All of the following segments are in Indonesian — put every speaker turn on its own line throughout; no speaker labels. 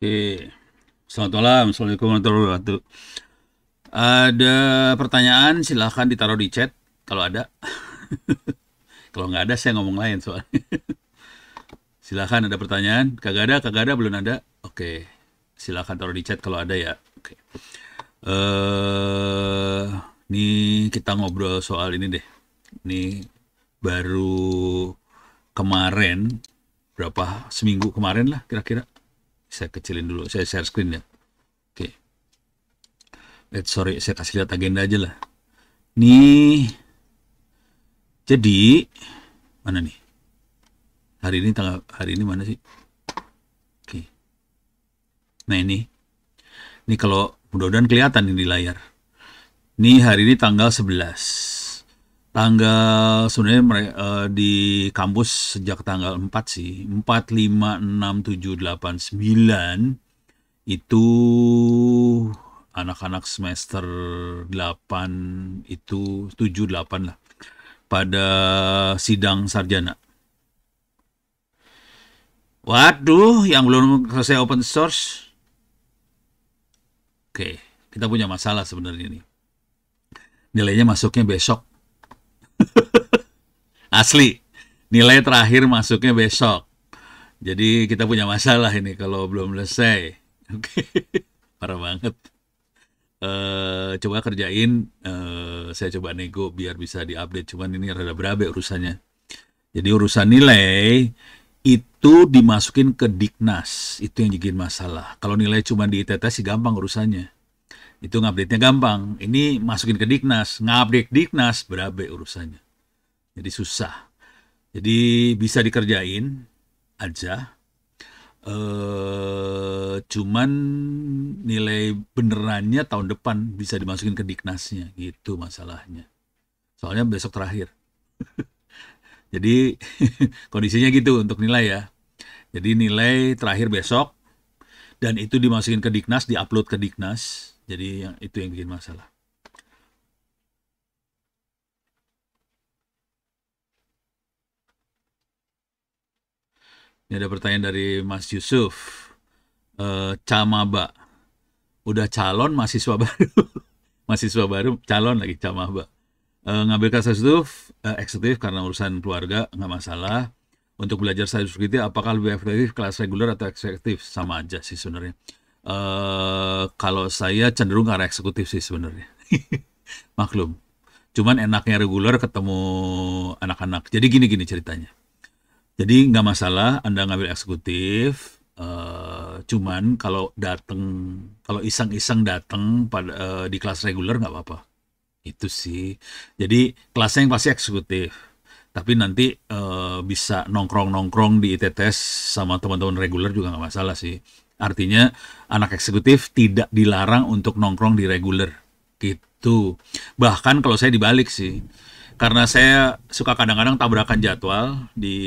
Oke, selamat malam. Assalamualaikum warahmatullahi wabarakatuh. Ada pertanyaan, silahkan ditaruh di chat kalau ada. Kalau nggak ada, saya ngomong lain soalnya. Silahkan ada pertanyaan. Kagak ada, belum ada. Oke, silahkan taruh di chat kalau ada ya. Oke. Eh, ini kita ngobrol soal ini deh. Ini baru kemarin, berapa seminggu kemarin lah kira-kira. Saya kecilin dulu, saya share screen ya. Oke. Sorry, saya kasih lihat agenda aja lah. Nih, jadi mana nih? Hari ini mana sih? Oke. Nah ini kalau mudah-mudahan kelihatan ini di layar. Ini hari ini tanggal 11. Tanggal sebenarnya di kampus sejak tanggal 4 sih. 4, 5, 6, 7, 8, 9 itu anak-anak semester 8 itu 7, 8 lah pada sidang sarjana. Waduh, yang belum selesai open source. Oke, kita punya masalah sebenarnya nih. Nilainya masuknya besok. Asli, nilai terakhir masuknya besok. Jadi kita punya masalah ini kalau belum selesai. Oke, parah banget. Coba kerjain, saya coba nego biar bisa diupdate. Cuman ini rada berabe urusannya. Jadi urusan nilai itu dimasukin ke Diknas, itu yang bikin masalah. Kalau nilai cuma di ITT sih gampang urusannya. Itu ngupdate-nya gampang. Ini masukin ke Diknas, ngupdate Diknas berabe urusannya. Jadi susah. Jadi bisa dikerjain aja. Cuman nilai benerannya tahun depan bisa dimasukin ke Diknasnya, gitu masalahnya. Soalnya besok terakhir. Jadi kondisinya gitu untuk nilai ya. Jadi nilai terakhir besok dan itu dimasukin ke Diknas, diupload ke Diknas. Jadi itu yang bikin masalah. Ini ada pertanyaan dari Mas Yusuf. Camaba, udah calon mahasiswa baru. Mahasiswa baru calon lagi Camaba. Ngambil kelas eksekutif karena urusan keluarga nggak masalah. Untuk belajar cybersecurity apakah lebih efektif kelas reguler atau eksekutif? Sama aja sih sebenarnya. Kalau saya cenderung ke arah eksekutif sih sebenarnya. Maklum. Cuman enaknya reguler ketemu anak-anak. Jadi gini-gini ceritanya. Jadi nggak masalah Anda ngambil eksekutif. Cuman kalau iseng-iseng datang pada di kelas reguler nggak apa-apa. Itu sih. Jadi kelasnya yang pasti eksekutif. Tapi nanti bisa nongkrong-nongkrong di ITTS sama teman-teman reguler juga nggak masalah sih. Artinya anak eksekutif tidak dilarang untuk nongkrong di reguler. Gitu. Bahkan kalau saya dibalik sih. Karena saya suka kadang-kadang tabrakan jadwal di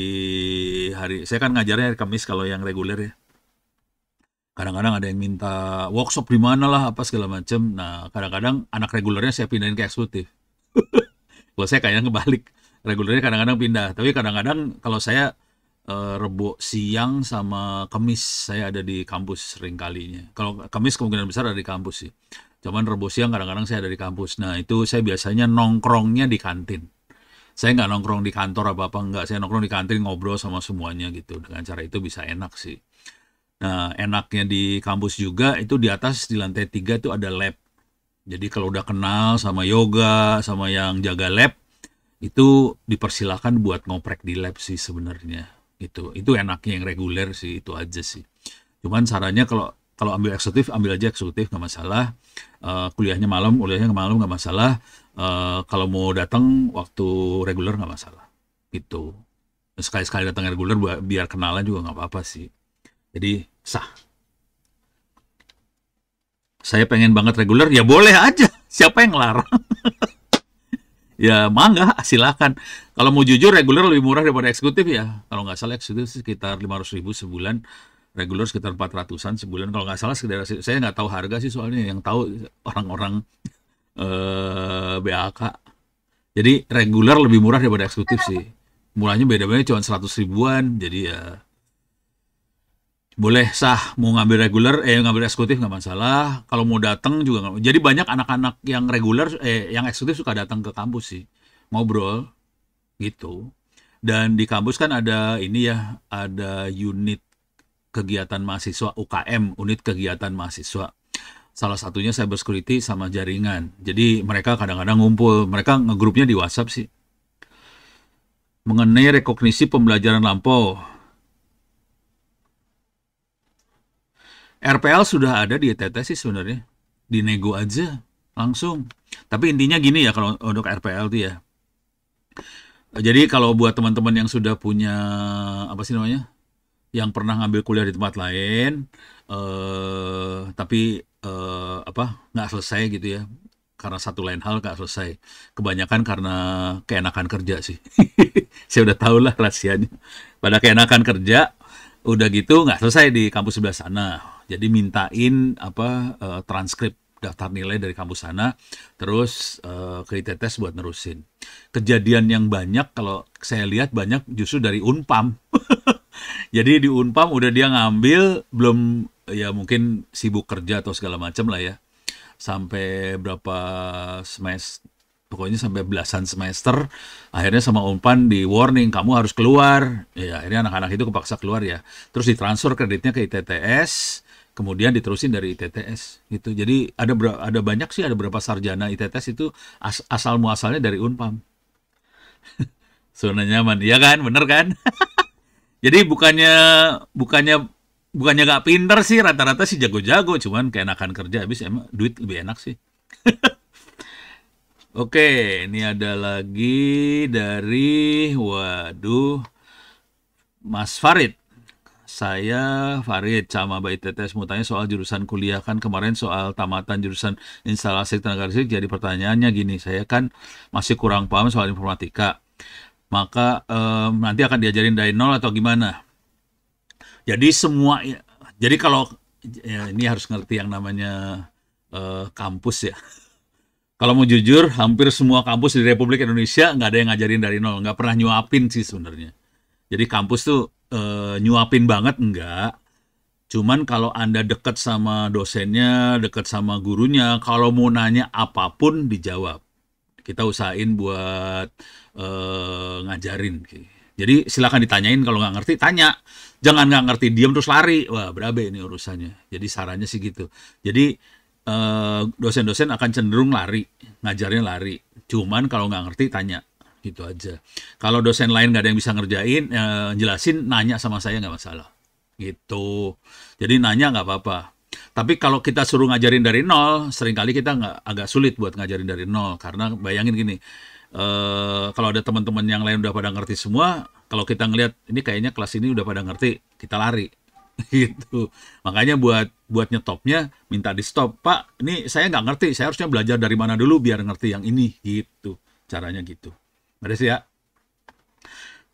hari. Saya kan ngajarnya hari Kamis kalau yang reguler ya. Kadang-kadang ada yang minta workshop di mana lah apa segala macam. Nah, kadang-kadang anak regulernya saya pindahin ke eksekutif. Kalau saya kayaknya kebalik. Regulernya kadang-kadang pindah. Tapi kadang-kadang kalau saya Rebo siang sama Kamis saya ada di kampus sering kalinya. Kalau Kamis kemungkinan besar ada di kampus sih. Cuman Rebo siang kadang-kadang saya ada di kampus. Nah, itu saya biasanya nongkrongnya di kantin. Saya nggak nongkrong di kantor apa-apa, nggak. Saya nongkrong di kantin ngobrol sama semuanya gitu. Dengan cara itu bisa enak sih. Nah, enaknya di kampus juga itu di atas di lantai 3 itu ada lab. Jadi kalau udah kenal sama yoga, sama yang jaga lab, itu dipersilakan buat ngoprek di lab sih sebenarnya. Itu enaknya yang reguler sih, itu aja sih. Cuman sarannya kalau kalau ambil eksekutif, ambil aja eksekutif nggak masalah. Kuliahnya malam nggak masalah. Kalau mau datang waktu reguler nggak masalah. Gitu. Sekali-sekali datang reguler biar kenalan juga nggak apa-apa sih. Jadi sah. Saya pengen banget reguler, ya boleh aja. Siapa yang ngelarang? Ya mangga, silakan. Kalau mau jujur, reguler lebih murah daripada eksekutif ya. Kalau nggak salah eksekutif sekitar 500.000 sebulan, reguler sekitar 400-an sebulan. Kalau nggak salah sekitar, saya nggak tahu harga sih soalnya yang tahu orang-orang BAK. Jadi reguler lebih murah daripada eksekutif sih. Mulanya beda-beda cuma 100 ribuan. Jadi ya boleh sah, mau ngambil reguler, ngambil eksekutif nggak masalah. Kalau mau datang juga nggak. Jadi banyak anak-anak yang reguler, yang eksekutif suka datang ke kampus sih, ngobrol gitu. Dan di kampus kan ada ini ya, ada unit kegiatan mahasiswa UKM, unit kegiatan mahasiswa. Salah satunya cyber security sama jaringan. Jadi mereka kadang-kadang ngumpul, mereka ngegrupnya di WhatsApp sih. Mengenai rekognisi pembelajaran lampau, RPL sudah ada di ETT sih sebenarnya. Dinego aja langsung. Tapi intinya gini ya kalau untuk RPL tuh ya. Jadi kalau buat teman-teman yang sudah punya apa sih namanya? Yang pernah ngambil kuliah di tempat lain, tapi nggak selesai gitu ya. Karena satu lain hal nggak selesai. Kebanyakan karena keenakan kerja sih. Saya udah tahu lah rahasianya. Pada keenakan kerja, udah gitu nggak selesai di kampus sebelah sana. Jadi mintain transkrip daftar nilai dari kampus sana, terus ke ITTS buat nerusin. Kejadian yang banyak kalau saya lihat banyak justru dari Unpam. Jadi di Unpam udah dia ngambil, belum ya mungkin sibuk kerja atau segala macam lah ya. Sampai berapa semester, pokoknya sampai belasan semester, akhirnya sama Unpam di warning, kamu harus keluar. Ya akhirnya anak-anak itu kepaksa keluar ya. Terus ditransfer kreditnya ke ITTS, kemudian diterusin dari ITTS gitu. Jadi ada banyak sih, ada beberapa sarjana ITTS itu asal muasalnya dari Unpam. Zona nyaman, iya kan, bener kan? Jadi bukannya bukannya nggak pinter sih, rata-rata sih jago-jago, cuman keenakan kerja, habis emang duit lebih enak sih. Oke, ini ada lagi dari, waduh, Mas Farid. Saya Farid, sama Mbak ITTS, mau tanya soal jurusan kuliah. Kan kemarin soal tamatan jurusan instalasi tenaga listrik, jadi pertanyaannya gini, saya kan masih kurang paham soal informatika. Maka nanti akan diajarin dari nol atau gimana? Jadi jadi kalau ya, ini harus ngerti yang namanya kampus ya. Kalau mau jujur, hampir semua kampus di Republik Indonesia nggak ada yang ngajarin dari nol, nggak pernah nyuapin sih sebenarnya. Jadi kampus tuh nyuapin banget enggak. Cuman kalau Anda dekat sama dosennya, dekat sama gurunya, kalau mau nanya apapun dijawab. Kita usahain buat ngajarin. Jadi silakan ditanyain, kalau nggak ngerti tanya. Jangan nggak ngerti diam terus lari. Wah, berabe ini urusannya. Jadi sarannya sih gitu. Jadi dosen-dosen akan cenderung lari, ngajarnya lari. Cuman kalau nggak ngerti tanya, gitu aja. Kalau dosen lain nggak ada yang bisa ngerjain, jelasin, nanya sama saya nggak masalah. Gitu. Jadi nanya nggak apa-apa. Tapi kalau kita suruh ngajarin dari nol, seringkali kita agak sulit buat ngajarin dari nol. Karena bayangin gini, kalau ada teman-teman yang lain udah pada ngerti semua, kalau kita ngelihat ini kayaknya kelas ini udah pada ngerti, kita lari. Gitu. Makanya buat nyetopnya minta di stop. Pak, ini saya nggak ngerti, saya harusnya belajar dari mana dulu biar ngerti yang ini. Gitu. Caranya gitu. Ada sih ya.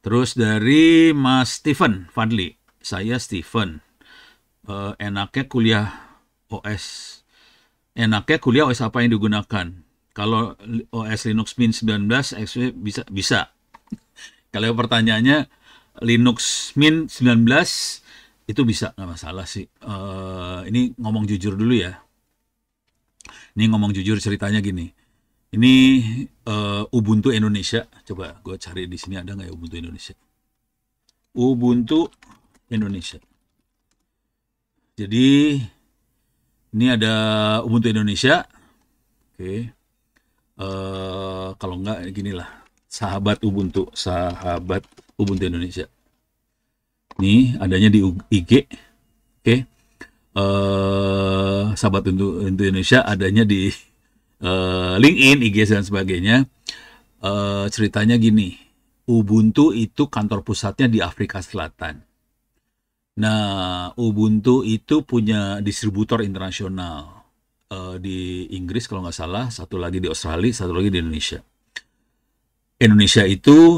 Terus dari Mas Steven Fadli. Saya Steven. Enaknya kuliah OS. Enaknya kuliah OS apa yang digunakan? Kalau OS Linux Mint 19 bisa. Kalau pertanyaannya Linux Mint 19 itu bisa, nggak masalah sih. Ini ngomong jujur dulu ya. Ini ngomong jujur, ceritanya gini. Ini Ubuntu Indonesia. Coba gue cari di sini ada nggak ya Ubuntu Indonesia. Ubuntu Indonesia. Jadi ini ada Ubuntu Indonesia. Oke. Kalau nggak gini lah. Sahabat Ubuntu Indonesia. Ini adanya di IG. Oke. Sahabat untuk Indonesia adanya di LinkedIn, IG dan sebagainya. Ceritanya gini, Ubuntu itu kantor pusatnya di Afrika Selatan. Nah, Ubuntu itu punya distributor internasional di Inggris kalau nggak salah, satu lagi di Australia, satu lagi di Indonesia. Indonesia itu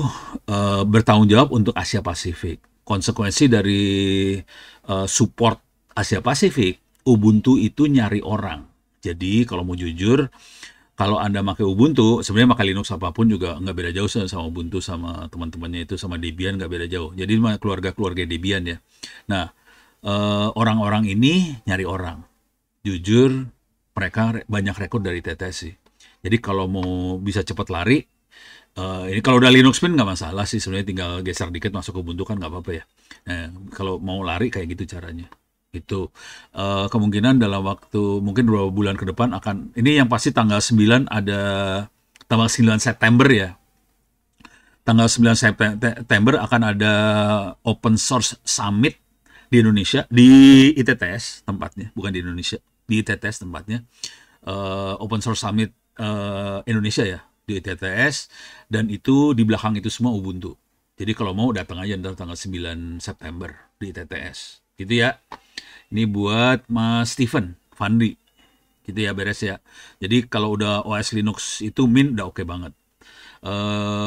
bertanggung jawab untuk Asia Pasifik. Konsekuensi dari support Asia Pasifik, Ubuntu itu nyari orang. Jadi kalau mau jujur, kalau Anda pakai Ubuntu, sebenarnya pakai Linux apapun juga nggak beda jauh sama Ubuntu, sama teman-temannya itu, sama Debian nggak beda jauh. Jadi keluarga-keluarga Debian ya. Nah, Orang-orang ini nyari orang. Jujur, mereka banyak rekrut dari TTS sih. Jadi kalau mau bisa cepat lari, ini kalau udah Linux Mint nggak masalah sih, sebenarnya tinggal geser dikit masuk ke Ubuntu kan nggak apa-apa ya. Nah, kalau mau lari kayak gitu caranya. Itu kemungkinan dalam waktu mungkin 2 bulan ke depan akan, ini yang pasti tanggal 9 ada, tanggal 9 September ya. Tanggal 9 September akan ada Open Source Summit di Indonesia, di ITTS tempatnya, bukan di Indonesia, di ITTS tempatnya. Open Source Summit Indonesia ya, di ITTS, dan itu di belakang itu semua Ubuntu. Jadi kalau mau datang aja ntar tanggal 9 September di ITTS. Gitu ya. Ini buat Mas Steven Fandi. Gitu ya, beres ya. Jadi kalau udah OS Linux itu Mint udah oke banget.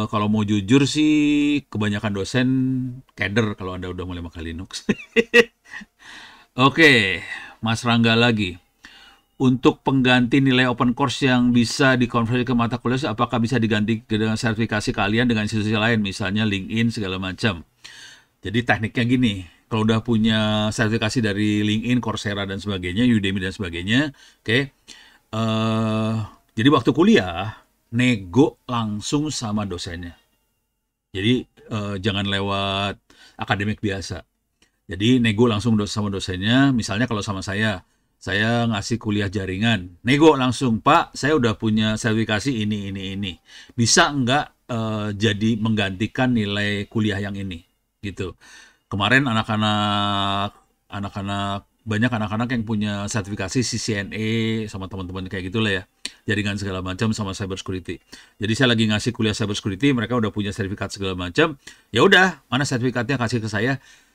Kalau mau jujur sih kebanyakan dosen keder kalau Anda udah mulai pakai Linux. Oke, Mas Rangga lagi. Untuk pengganti nilai open course yang bisa dikonversi ke mata kuliah, apakah bisa diganti dengan sertifikasi kalian dengan institusi lain, misalnya LinkedIn segala macam. Jadi tekniknya gini, kalau udah punya sertifikasi dari LinkedIn, Coursera dan sebagainya, Udemy dan sebagainya, oke. Jadi waktu kuliah nego langsung sama dosennya. Jadi jangan lewat akademik biasa. Jadi nego langsung sama dosennya. Misalnya kalau sama saya ngasih kuliah jaringan, nego langsung, Pak, saya udah punya sertifikasi ini. Bisa nggak jadi menggantikan nilai kuliah yang ini? Gitu. Kemarin banyak anak-anak yang punya sertifikasi CCNA sama teman-teman kayak gitulah ya, jaringan segala macam sama cyber security. Jadi saya lagi ngasih kuliah cyber security, mereka udah punya sertifikat segala macam. Ya udah, mana sertifikatnya, kasih ke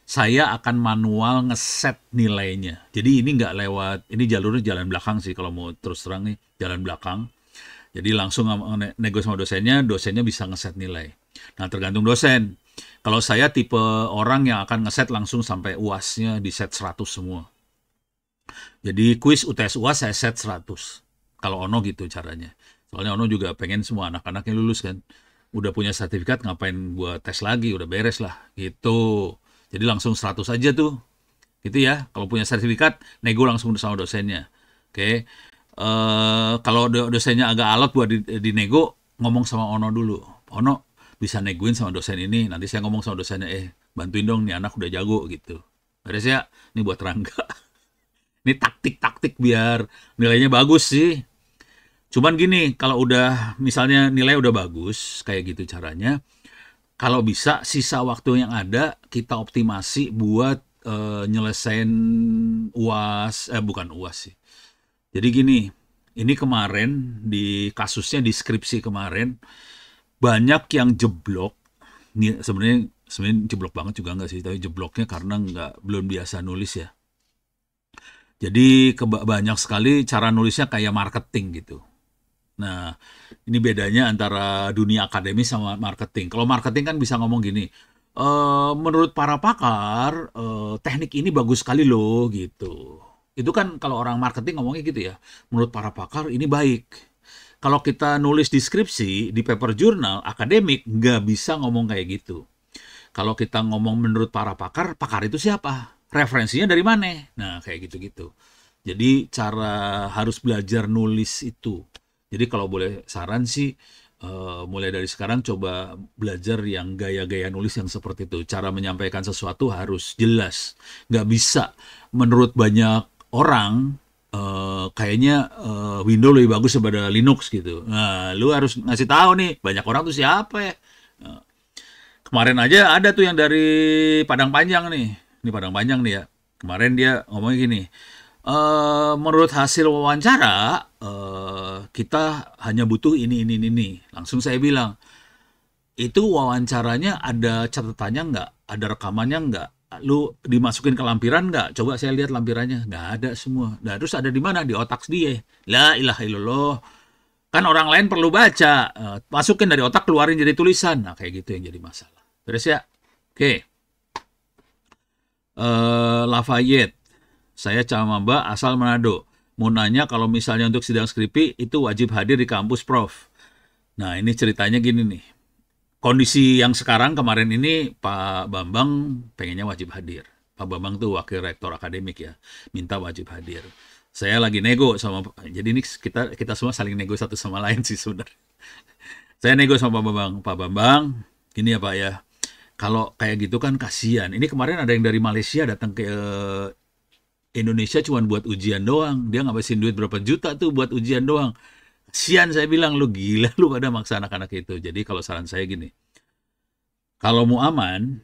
saya akan manual ngeset nilainya. Jadi ini nggak lewat, ini jalurnya jalan belakang sih kalau mau terus terang nih, jalan belakang. Jadi langsung nego sama dosennya bisa ngeset nilai. Nah tergantung dosen. Kalau saya tipe orang yang akan ngeset langsung sampai UAS-nya di set 100 semua. Jadi kuis UTS UAS saya set 100. Kalau Ono gitu caranya. Soalnya Ono juga pengen semua anak-anaknya lulus kan. Udah punya sertifikat ngapain buat tes lagi, udah beres lah gitu. Jadi langsung 100 aja tuh. Gitu ya. Kalau punya sertifikat, nego langsung sama dosennya. Oke. Kalau dosennya agak alot buat dinego, ngomong sama Ono dulu. Ono bisa negoin sama dosen ini, nanti saya ngomong sama dosennya, bantuin dong nih anak udah jago gitu. Beres ya? Ini buat Rangga. Ini taktik-taktik biar nilainya bagus sih. Cuman gini, kalau udah misalnya nilai udah bagus, kayak gitu caranya, kalau bisa sisa waktu yang ada kita optimasi buat nyelesain UAS, bukan UAS sih. Jadi gini, ini kemarin di kasusnya di skripsi kemarin banyak yang jeblok. Sebenarnya jeblok banget juga enggak sih, tapi jebloknya karena belum biasa nulis ya. Jadi banyak sekali cara nulisnya kayak marketing gitu. Nah, ini bedanya antara dunia akademis sama marketing. Kalau marketing kan bisa ngomong gini, menurut para pakar, teknik ini bagus sekali loh gitu. Itu kan kalau orang marketing ngomongnya gitu ya, menurut para pakar ini baik. Kalau kita nulis deskripsi di paper jurnal akademik, nggak bisa ngomong kayak gitu. Kalau kita ngomong menurut para pakar, pakar itu siapa? Referensinya dari mana? Nah, kayak gitu-gitu. Jadi harus belajar nulis itu. Jadi kalau boleh saran sih, mulai dari sekarang coba belajar yang gaya-gaya nulis yang seperti itu. Cara menyampaikan sesuatu harus jelas. Nggak bisa menurut banyak orang, kayaknya Windows lebih bagus daripada Linux gitu. Nah, lu harus ngasih tahu nih, banyak orang tuh siapa ya. Kemarin aja ada tuh yang dari Padang Panjang nih. Ini Padang Panjang nih ya. Kemarin dia ngomongnya gini, menurut hasil wawancara, kita hanya butuh ini. Langsung saya bilang, itu wawancaranya ada catatannya nggak? Ada rekamannya nggak? Lu dimasukin ke lampiran nggak? Coba saya lihat lampirannya. Nggak ada semua. Nah, terus ada di mana? Di otak dia. La ilaha illallah. Kan orang lain perlu baca. Masukin dari otak, keluarin jadi tulisan. Nah, kayak gitu yang jadi masalah. Terus ya? Oke. Lafayette. Saya Camamba asal Manado. Mau nanya kalau misalnya untuk sidang skripsi itu wajib hadir di kampus, Prof. Nah, ini ceritanya gini nih. Kondisi yang sekarang kemarin ini Pak Bambang pengennya wajib hadir. Pak Bambang tuh wakil rektor akademik ya, minta wajib hadir. Saya lagi nego sama, jadi ini kita semua saling nego satu sama lain sih sebenarnya. Saya nego sama Pak Bambang, ini ya Pak ya, kalau kayak gitu kan kasihan. Ini kemarin ada yang dari Malaysia datang ke Indonesia cuma buat ujian doang. Dia ngabisin duit berapa juta tuh buat ujian doang. Kasihan, saya bilang, lu gila lu pada maksa anak-anak itu. Jadi kalau saran saya gini, kalau mau aman,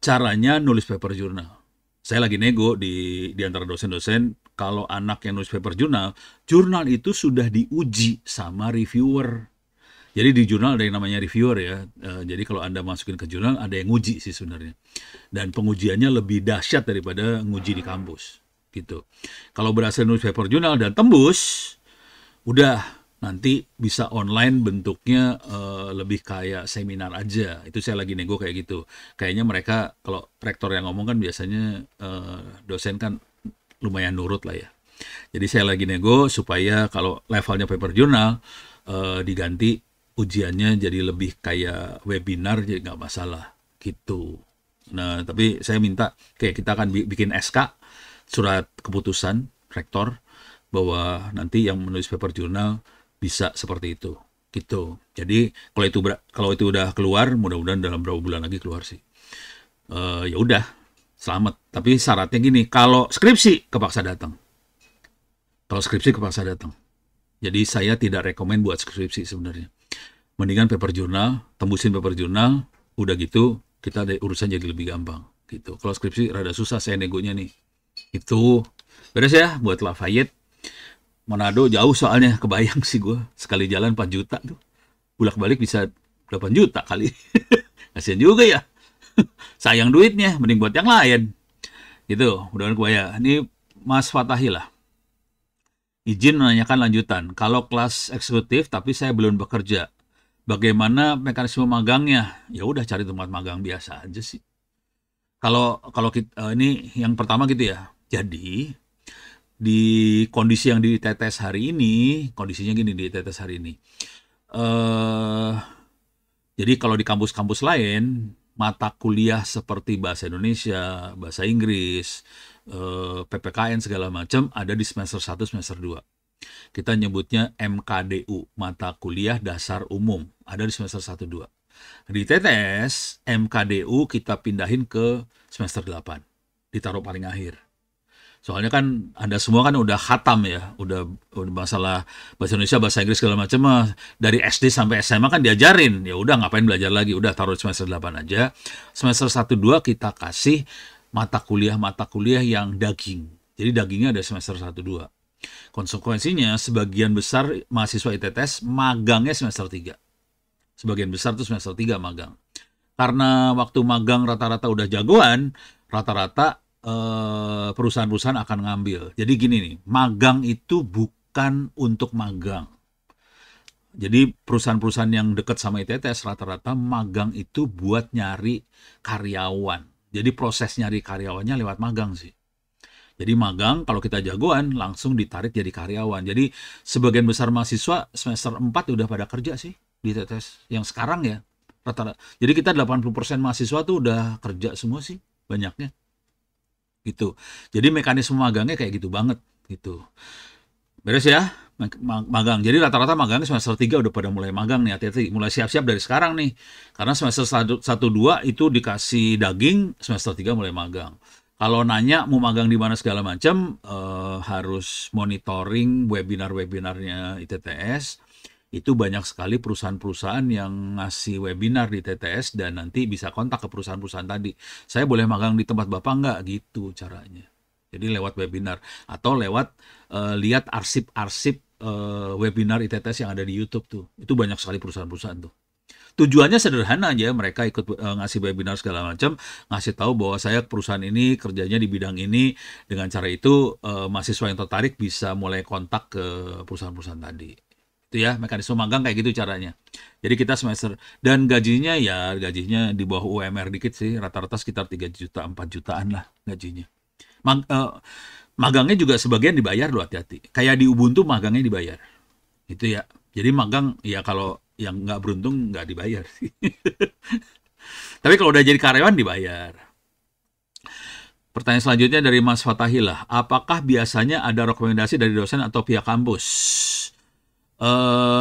caranya nulis paper jurnal. Saya lagi nego di antara dosen-dosen, kalau anak yang nulis paper jurnal, jurnal itu sudah diuji sama reviewer. Jadi di jurnal ada yang namanya reviewer ya. Jadi kalau Anda masukin ke jurnal, ada yang nguji sih sebenarnya. Dan pengujiannya lebih dahsyat daripada nguji di kampus. Gitu. Kalau berhasil nulis paper jurnal dan tembus, udah nanti bisa online bentuknya lebih kayak seminar aja. Itu saya lagi nego kayak gitu. Kayaknya mereka, kalau rektor yang ngomong kan biasanya dosen kan lumayan nurut lah ya. Jadi saya lagi nego supaya kalau levelnya paper jurnal diganti ujiannya jadi lebih kayak webinar, jadi nggak masalah gitu. Nah, tapi saya minta kayak kita akan bikin SK, surat keputusan rektor, bahwa nanti yang menulis paper jurnal bisa seperti itu gitu. Jadi kalau itu udah keluar, mudah-mudahan dalam beberapa bulan lagi keluar sih. Ya udah, selamat. Tapi syaratnya gini, kalau skripsi kepaksa datang. Kalau skripsi kepaksa datang. Jadi saya tidak rekomen buat skripsi sebenarnya. Mendingan paper jurnal, tembusin paper jurnal, udah gitu kita ada urusan jadi lebih gampang gitu. Kalau skripsi rada susah saya negonya nih. Itu beres ya buat Lafayette. Manado jauh soalnya, kebayang sih gue. Sekali jalan 4 juta tuh. Bolak-balik bisa 8 juta kali. Kasian juga ya. Sayang duitnya, mending buat yang lain. Gitu, mudah-mudahan kebayang. Ini Mas Fatahi lah. Izin menanyakan lanjutan. Kalau kelas eksekutif tapi saya belum bekerja, bagaimana mekanisme magangnya? Ya udah cari tempat magang biasa aja sih. Kalau kita, ini yang pertama gitu ya. Jadi di kondisi yang ditetes hari ini, kondisinya gini di tetes hari ini. Jadi kalau di kampus-kampus lain, mata kuliah seperti bahasa Indonesia, bahasa Inggris, PPKN segala macam ada di semester 1, semester 2. Kita nyebutnya MKDU, mata kuliah dasar umum, ada di semester 1, 2. Di TTS, MKDU kita pindahin ke semester 8, ditaruh paling akhir. Soalnya kan Anda semua kan udah khatam ya, udah masalah bahasa Indonesia, bahasa Inggris segala macam dari SD sampai SMA kan diajarin. Ya udah ngapain belajar lagi, udah taruh semester 8 aja. Semester 1 2 kita kasih mata kuliah yang daging. Jadi dagingnya ada semester 1 2. Konsekuensinya sebagian besar mahasiswa ITTS magangnya semester 3. Sebagian besar tuh semester 3 magang. Karena waktu magang rata-rata udah jagoan, rata-rata perusahaan-perusahaan akan ngambil. Jadi gini nih, magang itu bukan untuk magang. Jadi perusahaan-perusahaan yang dekat sama ITTS rata-rata magang itu buat nyari karyawan. Jadi proses nyari karyawannya lewat magang sih. Jadi magang kalau kita jagoan langsung ditarik jadi karyawan. Jadi sebagian besar mahasiswa semester 4 udah pada kerja sih di ITTS. Yang sekarang ya rata-rata. Jadi kita 80% mahasiswa tuh udah kerja semua sih banyaknya. Gitu. Jadi mekanisme magangnya kayak gitu banget gitu. Beres ya magang. Jadi rata-rata magangnya semester 3 udah pada mulai magang nih, hati-hati. Mulai siap-siap dari sekarang nih. Karena semester 1 2 itu dikasih daging, semester 3 mulai magang. Kalau nanya mau magang di mana segala macam, harus monitoring webinar-webinarnya ITTS. Itu banyak sekali perusahaan-perusahaan yang ngasih webinar di TTS dan nanti bisa kontak ke perusahaan-perusahaan tadi. Saya boleh magang di tempat Bapak nggak? Gitu caranya. Jadi lewat webinar atau lewat lihat arsip-arsip webinar ITTS yang ada di YouTube tuh. Itu banyak sekali perusahaan-perusahaan tuh. Tujuannya sederhana aja, mereka ikut ngasih webinar segala macam, ngasih tahu bahwa saya perusahaan ini kerjanya di bidang ini. Dengan cara itu mahasiswa yang tertarik bisa mulai kontak ke perusahaan-perusahaan tadi. Itu ya mekanisme magang kayak gitu caranya. Jadi kita semester dan gajinya di bawah UMR dikit sih, rata-rata sekitar 3 juta 4 jutaan lah gajinya. Magangnya juga sebagian dibayar loh, hati-hati. Kayak di Ubuntu magangnya dibayar. Itu ya. Jadi magang ya kalau yang nggak beruntung nggak dibayar sih. Tapi kalau udah jadi karyawan dibayar. Pertanyaan selanjutnya dari Mas Fatahillah. Apakah biasanya ada rekomendasi dari dosen atau pihak kampus?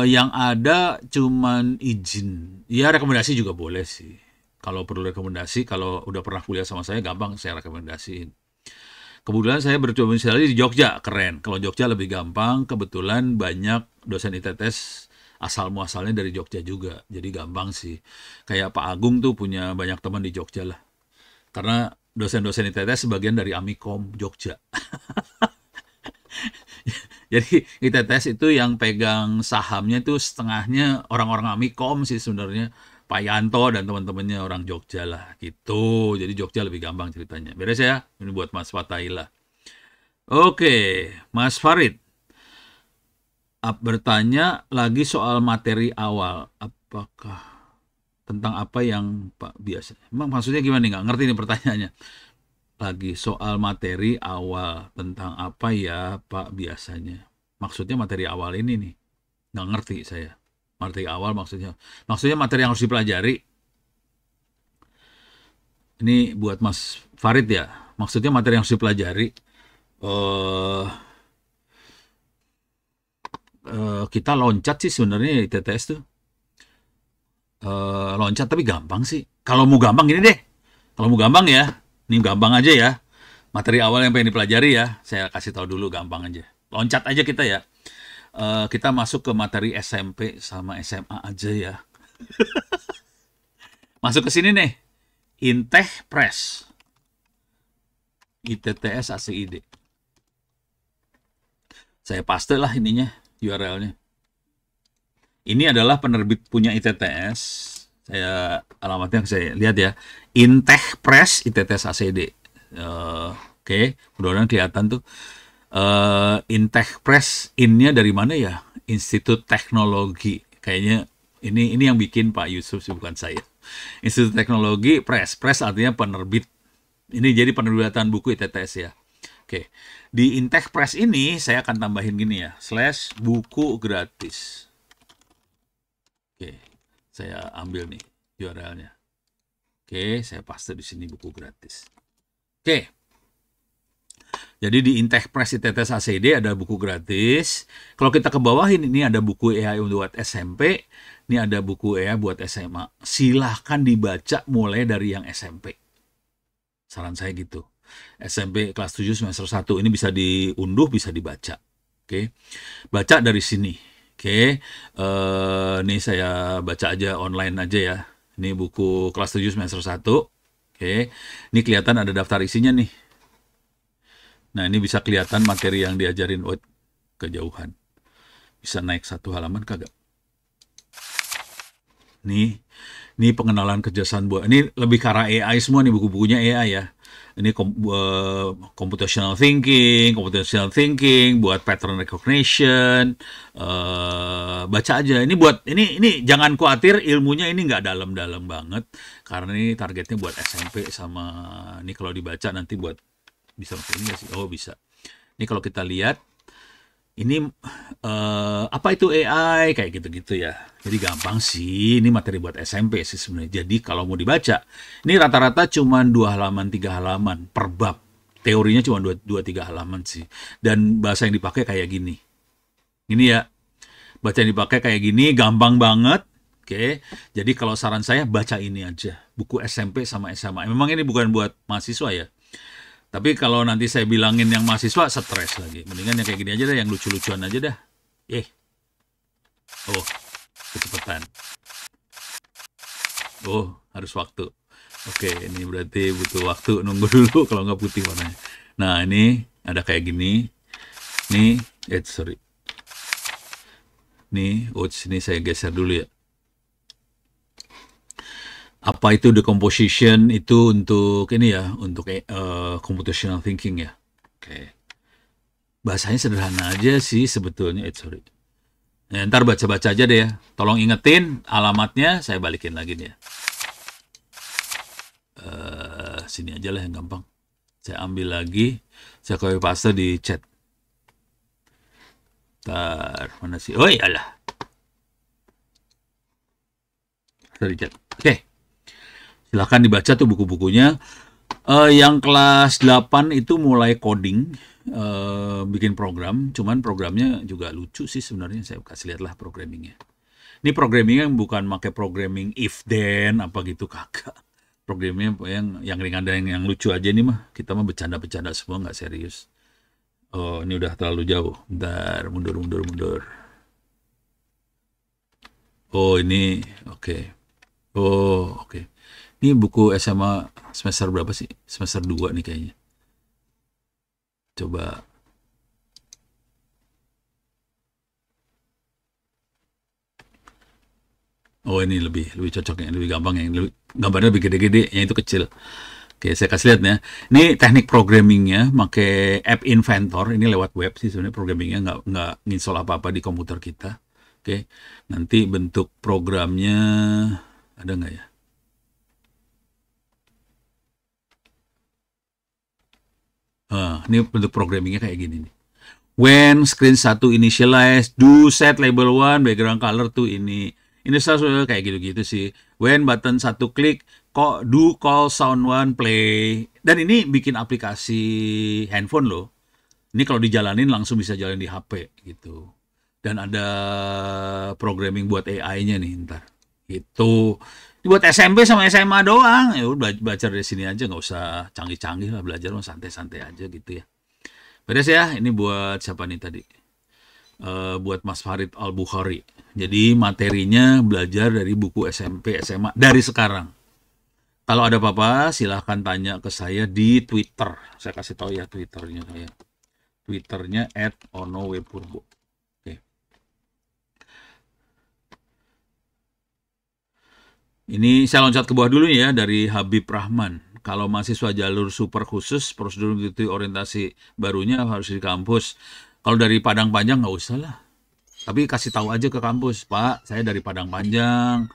Yang ada cuman izin. Ya rekomendasi juga boleh sih. Kalau perlu rekomendasi, kalau udah pernah kuliah sama saya, gampang saya rekomendasiin. Kebetulan saya berdomisili di Jogja, keren. Kalau Jogja lebih gampang, kebetulan banyak dosen ITTS asal muasalnya dari Jogja juga. Jadi gampang sih. Kayak Pak Agung tuh punya banyak teman di Jogja lah. Karena dosen-dosen ITTS sebagian dari Amikom Jogja. Jadi ITTS itu yang pegang sahamnya itu setengahnya orang-orang Amikom sih sebenarnya. Pak Yanto dan teman-temannya orang Jogja lah gitu. Jadi Jogja lebih gampang ceritanya. Beres ya? Ini buat Mas Fatahillah. Oke, Mas Farid bertanya lagi soal materi awal. Apakah tentang apa yang Pak biasa? Emang maksudnya gimana nih? Nggak ngerti nih pertanyaannya. Lagi soal materi awal tentang apa ya Pak biasanya? Maksudnya materi awal ini nih. Nggak ngerti saya. Materi awal maksudnya materi yang harus dipelajari. Ini buat Mas Farid ya. Maksudnya materi yang harus dipelajari. Kita loncat sih sebenarnya di TTS tuh. Loncat tapi gampang sih. Kalau mau gampang gini deh. Kalau mau gampang ya, ini gampang aja ya. Materi awal yang pengen dipelajari ya, saya kasih tahu dulu gampang aja. Loncat aja kita ya. Kita masuk ke materi SMP sama SMA aja ya. Masuk ke sini nih. Inteh Press. ITTS ACID. Saya paste lah ininya, URL-nya. Ini adalah penerbit punya ITTS. Alamatnya saya lihat ya. Inteh Press ITTS ACD. Oke, mudah-mudahan kelihatan tuh. Inteh Press, in-nya dari mana ya? Institut Teknologi. Kayaknya ini yang bikin Pak Yusuf sih, bukan saya. Institut Teknologi Press. Press artinya penerbit. Ini jadi penerbitan buku ITTS ya. Oke. Di Inteh Press ini saya akan tambahin gini ya. /buku gratis. Oke. Saya ambil nih URL-nya. Oke, saya paste di sini buku gratis. Oke. Jadi di Inteh Press ITTS ACD ada buku gratis. Kalau kita ke bawahin ini ada buku EA buat SMP, ini ada buku EA buat SMA. Silahkan dibaca mulai dari yang SMP. Saran saya gitu. SMP kelas 7 semester 1 ini bisa diunduh, bisa dibaca. Oke. Baca dari sini. Oke. Ini saya baca aja online aja ya. Ini buku kelas 7 semester 1. Oke. Ini kelihatan ada daftar isinya nih. Nah, ini bisa kelihatan materi yang diajarin. Kejauhan. Bisa naik satu halaman kagak? Nih pengenalan kecerdasan buatan. Ini lebih ke arah AI semua nih, buku-bukunya AI ya. Ini computational thinking, buat pattern recognition. Baca aja. Ini jangan khawatir ilmunya ini nggak dalam-dalam banget, karena ini targetnya buat SMP sama ini kalau dibaca nanti buat bisa ini nggak sih? Oh bisa. Ini kalau kita lihat ini apa itu AI kayak gitu-gitu ya. Jadi gampang sih, ini materi buat SMP sih sebenarnya. Jadi kalau mau dibaca, ini rata-rata cuma 2 halaman, 3 halaman per bab. Teorinya cuma 2-3 halaman sih. Dan bahasa yang dipakai kayak gini. Ini ya, bahasa yang dipakai kayak gini, gampang banget. Oke, jadi kalau saran saya baca ini aja. Buku SMP sama SMA. Memang ini bukan buat mahasiswa ya. Tapi kalau nanti saya bilangin yang mahasiswa, stres lagi. Mendingan yang kayak gini aja deh, yang lucu-lucuan aja dah. Oh, kecepatan. Oh, harus waktu. Oke, ini berarti butuh waktu, nunggu dulu kalau nggak putih warnanya. Nah, ini ada kayak gini. Nih, sorry. Nih, ini saya geser dulu ya. Apa itu decomposition itu untuk ini ya, untuk computational thinking ya. Oke. Bahasanya sederhana aja sih sebetulnya. Sorry. Ya, ntar baca-baca aja deh ya. Tolong ingetin alamatnya, saya balikin lagi nih ya. Sini aja lah yang gampang. Saya ambil lagi, saya copy paste di chat. Ntar, mana sih? Oh iyalah. Dari chat. Oke. Silahkan dibaca tuh buku-bukunya. Yang kelas 8 itu mulai coding, bikin program, cuman programnya juga lucu sih sebenarnya, saya kasih lihat lah programmingnya. Ini programmingnya bukan pakai programming if then apa gitu, kagak. Programmnya yang ringan dan yang lucu aja nih mah. Kita mah bercanda-bercanda semua, nggak serius. Oh, ini udah terlalu jauh. Bentar, mundur, mundur, mundur. Oh, ini, oke. Oh, oke. Ini buku SMA semester berapa sih? Semester 2 nih kayaknya. Coba. Oh, ini lebih cocok yang lebih gampang, yang gambarnya lebih gede-gede, yang itu kecil. Oke, saya kasih lihat ya. Ini teknik programmingnya, pakai App Inventor. Ini lewat web sih sebenarnya programmingnya, nggak nginstal apa-apa di komputer kita. Oke, nanti bentuk programnya ada nggak ya? Ini bentuk programmingnya kayak gini nih. When screen 1 initialize, do set label 1 background color to ini. Ini selalu kayak gitu-gitu sih. When button 1 klik, kok do call sound 1 play. Dan ini bikin aplikasi handphone loh. Ini kalau dijalanin langsung bisa jalan di HP gitu. Dan ada programming buat AI-nya nih ntar. Itu buat SMP sama SMA doang. Ya udah belajar dari sini aja, nggak usah canggih-canggih lah, belajar mah santai-santai aja gitu ya. Beres ya, ini buat siapa nih tadi? Buat Mas Farid Al-Bukhari. Jadi materinya belajar dari buku SMP, SMA dari sekarang. Kalau ada apa-apa silahkan tanya ke saya di Twitter. Saya kasih tahu ya Twitternya saya. Twitternya @onowepurbo. Oke. Ini saya loncat ke bawah dulu ya, dari Habib Rahman. Kalau mahasiswa jalur super khusus, prosedur mengikuti orientasi barunya harus di kampus. Kalau dari Padang Panjang nggak usah lah. Tapi kasih tahu aja ke kampus, Pak, saya dari Padang Panjang.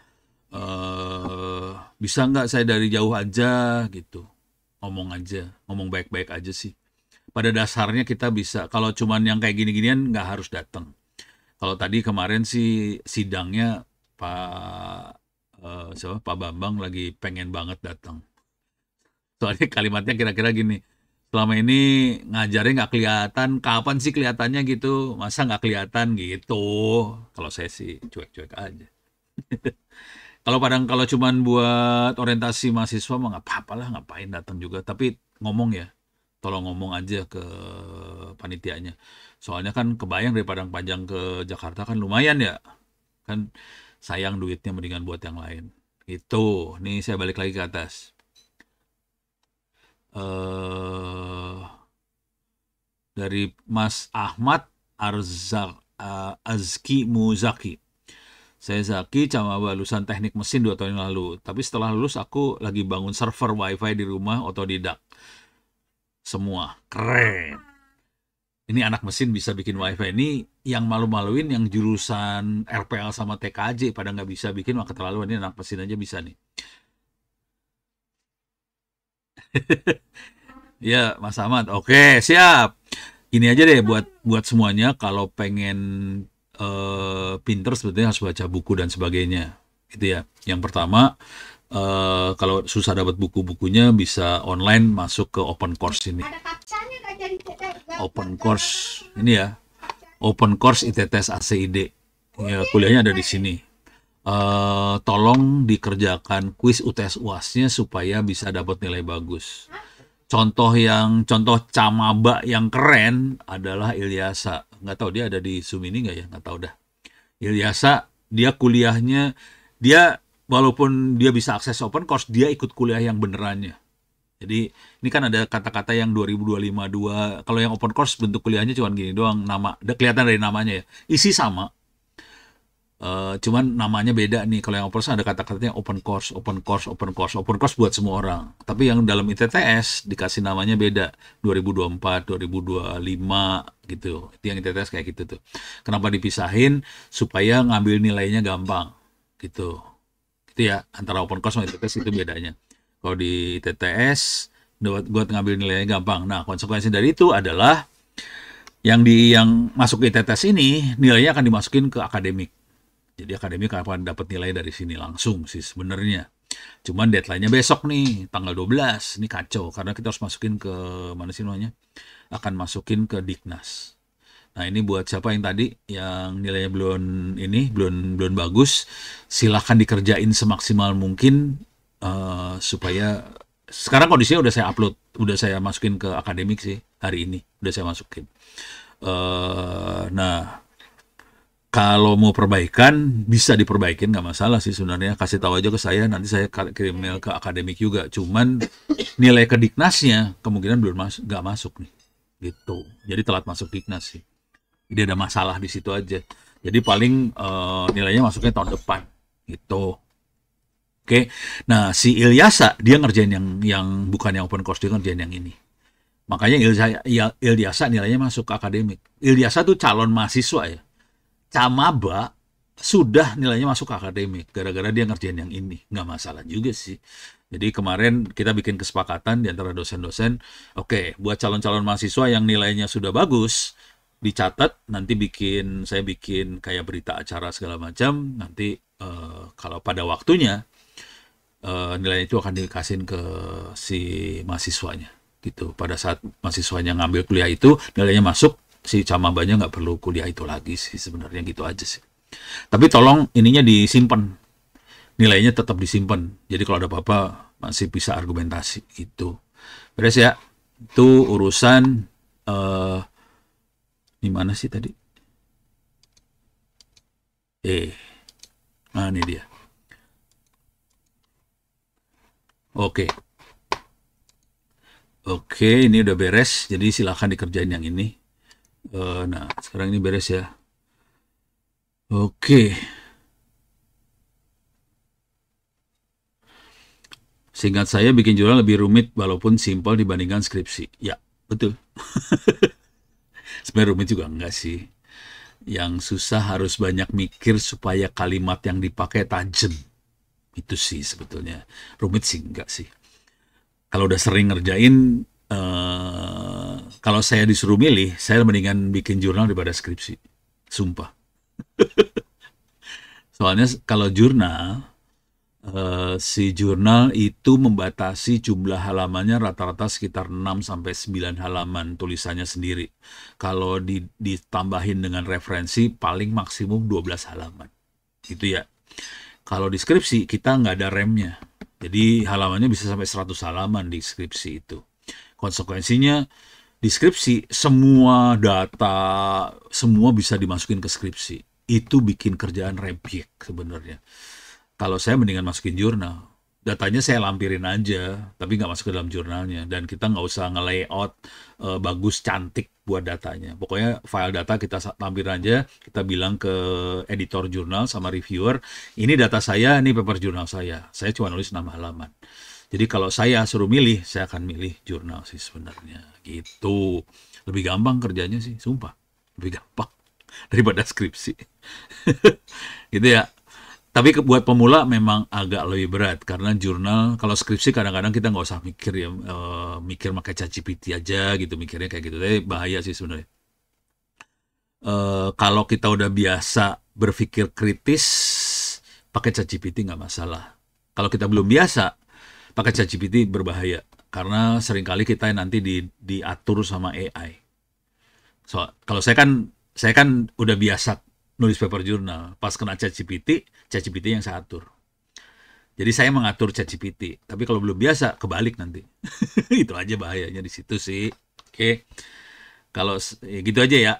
Bisa nggak saya dari jauh aja gitu. Ngomong aja, ngomong baik-baik aja sih. Pada dasarnya kita bisa, kalau cuman yang kayak gini-ginian nggak harus datang. Kalau tadi kemarin sih sidangnya Pak Bambang lagi pengen banget datang. Soalnya kalimatnya kira-kira gini, selama ini ngajarnya nggak kelihatan, kapan sih kelihatannya gitu? Masa nggak kelihatan gitu? Kalau saya sih cuek-cuek aja. Kalau cuman buat orientasi mahasiswa mah nggak apa-apa lah, ngapain datang juga. Tapi ngomong ya, tolong ngomong aja ke panitianya. Soalnya kan kebayang dari Padang Panjang ke Jakarta kan lumayan ya. Kan sayang duitnya, mendingan buat yang lain. Itu, nih saya balik lagi ke atas. Dari Mas Ahmad Azki Muzaki. Saya Zaki, Camaba, lulusan teknik mesin 2 tahun yang lalu. Tapi setelah lulus aku lagi bangun server wifi di rumah, otodidak. Semua, keren. Ini anak mesin bisa bikin wifi. Ini yang malu-maluin yang jurusan RPL sama TKJ pada nggak bisa bikin, maka keterlaluan. Ini anak mesin aja bisa nih. Ya, Mas Ahmad. Oke, siap. Ini aja deh buat semuanya, kalau pengen pinter sebetulnya harus baca buku dan sebagainya. Gitu ya. Yang pertama, kalau susah dapat buku-bukunya bisa online masuk ke open course ini. Open course ini ya. Open course ITTS ACID. Ya, kuliahnya ada di sini. Tolong dikerjakan kuis UTS UAS-nya supaya bisa dapat nilai bagus. Contoh Camaba yang keren adalah Ilyasa. Nggak tahu dia ada di Zoom ini nggak ya? Nggak tahu dah. Ilyasa, dia kuliahnya, walaupun dia bisa akses open course, dia ikut kuliah yang benerannya. Jadi ini kan ada kata-kata yang 2025-2. Kalau yang open course bentuk kuliahnya cuma gini doang, nama, udah kelihatan dari namanya ya. Isi sama. Cuman namanya beda nih. Kalau yang open course ada kata-katanya open course buat semua orang. Tapi yang dalam ITTS dikasih namanya beda, 2024, 2025 gitu. Itu yang ITTS kayak gitu tuh. Kenapa dipisahin? Supaya ngambil nilainya gampang gitu. Gitu ya, antara open course sama ITTS itu bedanya. Kalau di ITTS buat ngambil nilainya gampang. Nah, konsekuensi dari itu adalah yang masuk ke ITTS ini nilainya akan dimasukin ke akademik. Jadi akademik akan dapat nilai dari sini langsung sih sebenarnya. Cuman deadline-nya besok nih, tanggal 12. Ini kacau, karena kita harus masukin ke, mana sih namanya? Akan masukin ke Dignas. Nah, ini buat siapa yang tadi, yang nilainya belum bagus, silahkan dikerjain semaksimal mungkin, supaya, sekarang kondisinya udah saya upload, udah saya masukin ke akademik sih, hari ini, udah saya masukin. Nah, kalau mau perbaikan, bisa diperbaikin, nggak masalah sih sebenarnya. Kasih tahu aja ke saya, nanti saya kirim mail ke akademik juga. Cuman nilai ke Diknasnya kemungkinan belum nggak masuk nih, gitu. Jadi telat masuk Diknas sih. Jadi ada masalah di situ aja. Jadi paling nilainya masuknya tahun depan, gitu. Oke. Nah, si Ilyasa dia ngerjain yang bukan yang open course, dia ngerjain yang ini. Makanya Ilyasa nilainya masuk ke akademik. Ilyasa tuh calon mahasiswa ya. Camaba sudah nilainya masuk ke akademik gara-gara dia ngerjain yang ini. Nggak masalah juga sih. Jadi kemarin kita bikin kesepakatan di antara dosen-dosen, oke, buat calon-calon mahasiswa yang nilainya sudah bagus, dicatat, nanti saya bikin kayak berita acara segala macam, nanti kalau pada waktunya nilai itu akan dikasihin ke si mahasiswanya gitu. Pada saat mahasiswanya ngambil kuliah itu, nilainya masuk, si camabanya nggak perlu kuliah itu lagi sih, sebenarnya gitu aja sih. Tapi tolong ininya disimpan, nilainya tetap disimpan. Jadi kalau ada apa-apa masih bisa argumentasi gitu. Beres ya. Itu urusan di mana sih tadi? Nah ini dia. Oke. Oke, ini udah beres. Jadi silahkan dikerjain yang ini. Nah, sekarang ini beres ya. Oke. Singkat saya, bikin jurnal lebih rumit walaupun simpel dibandingkan skripsi. Ya, betul. Sebenarnya rumit juga enggak sih. Yang susah harus banyak mikir supaya kalimat yang dipakai tajam. Itu sih sebetulnya. Rumit sih enggak sih. Kalau udah sering ngerjain, kalau saya disuruh milih, saya mendingan bikin jurnal daripada skripsi. Sumpah. Soalnya kalau jurnal, si jurnal itu membatasi jumlah halamannya rata-rata sekitar 6-9 halaman tulisannya sendiri. Kalau ditambahin dengan referensi, paling maksimum 12 halaman. Gitu ya. Kalau di skripsi, kita nggak ada remnya. Jadi halamannya bisa sampai 100 halaman di skripsi itu. Konsekuensinya, di skripsi, semua data, semua bisa dimasukin ke skripsi. Itu bikin kerjaan rebyek sebenarnya. Kalau saya mendingan masukin jurnal. Datanya saya lampirin aja, tapi nggak masuk ke dalam jurnalnya. Dan kita nggak usah nge-layout bagus, cantik buat datanya. Pokoknya file data kita lampirin aja, kita bilang ke editor jurnal sama reviewer, ini data saya, ini paper jurnal saya. Saya cuma nulis 6 halaman. Jadi kalau saya suruh milih, saya akan milih jurnal sih sebenarnya. Gitu. Lebih gampang kerjanya sih, sumpah. Lebih gampang daripada skripsi. Gitu ya. Tapi buat pemula memang agak lebih berat karena jurnal, kalau skripsi kadang-kadang kita nggak usah mikir ya, mikir pakai ChatGPT aja gitu, mikirnya kayak gitu. Tapi bahaya sih sebenarnya. Kalau kita udah biasa berpikir kritis, pakai ChatGPT nggak masalah. Kalau kita belum biasa, pakai ChatGPT berbahaya karena seringkali kita nanti diatur sama AI. Kalau saya kan udah biasa nulis paper jurnal, pas kena ChatGPT yang saya atur. Jadi saya mengatur ChatGPT, tapi kalau belum biasa kebalik nanti. Itu aja bahayanya di situ sih. Oke. Kalau ya gitu aja ya,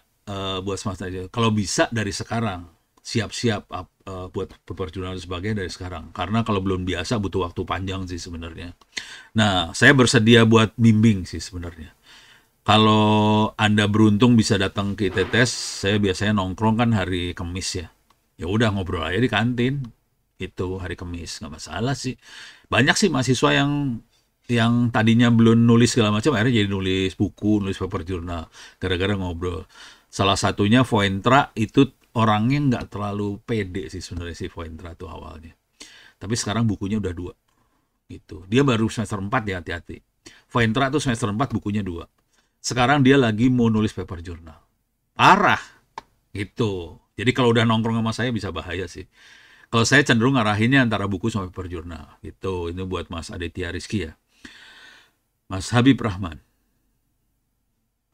buat semester aja. Kalau bisa dari sekarang siap-siap buat paper jurnal dan sebagainya dari sekarang. Karena kalau belum biasa butuh waktu panjang sih sebenarnya. Nah, saya bersedia buat bimbing sih sebenarnya. Kalau Anda beruntung bisa datang ke ITTS, saya biasanya nongkrong kan hari Kamis ya. Ya udah ngobrol aja di kantin. Itu hari Kamis, nggak masalah sih. Banyak sih mahasiswa yang tadinya belum nulis segala macam, akhirnya jadi nulis buku, nulis paper jurnal, gara-gara ngobrol. Salah satunya Voentra, itu orangnya nggak terlalu pede sih sebenarnya si Voentra tuh awalnya. Tapi sekarang bukunya udah 2. Gitu. Dia baru semester 4 ya, hati-hati. Voentra tuh semester 4 bukunya 2. Sekarang dia lagi mau nulis paper jurnal. Parah. Gitu. Jadi kalau udah nongkrong sama saya bisa bahaya sih. Kalau saya cenderung ngarahinnya antara buku sama paper jurnal gitu. Ini buat Mas Aditya Rizky ya. Mas Habib Rahman.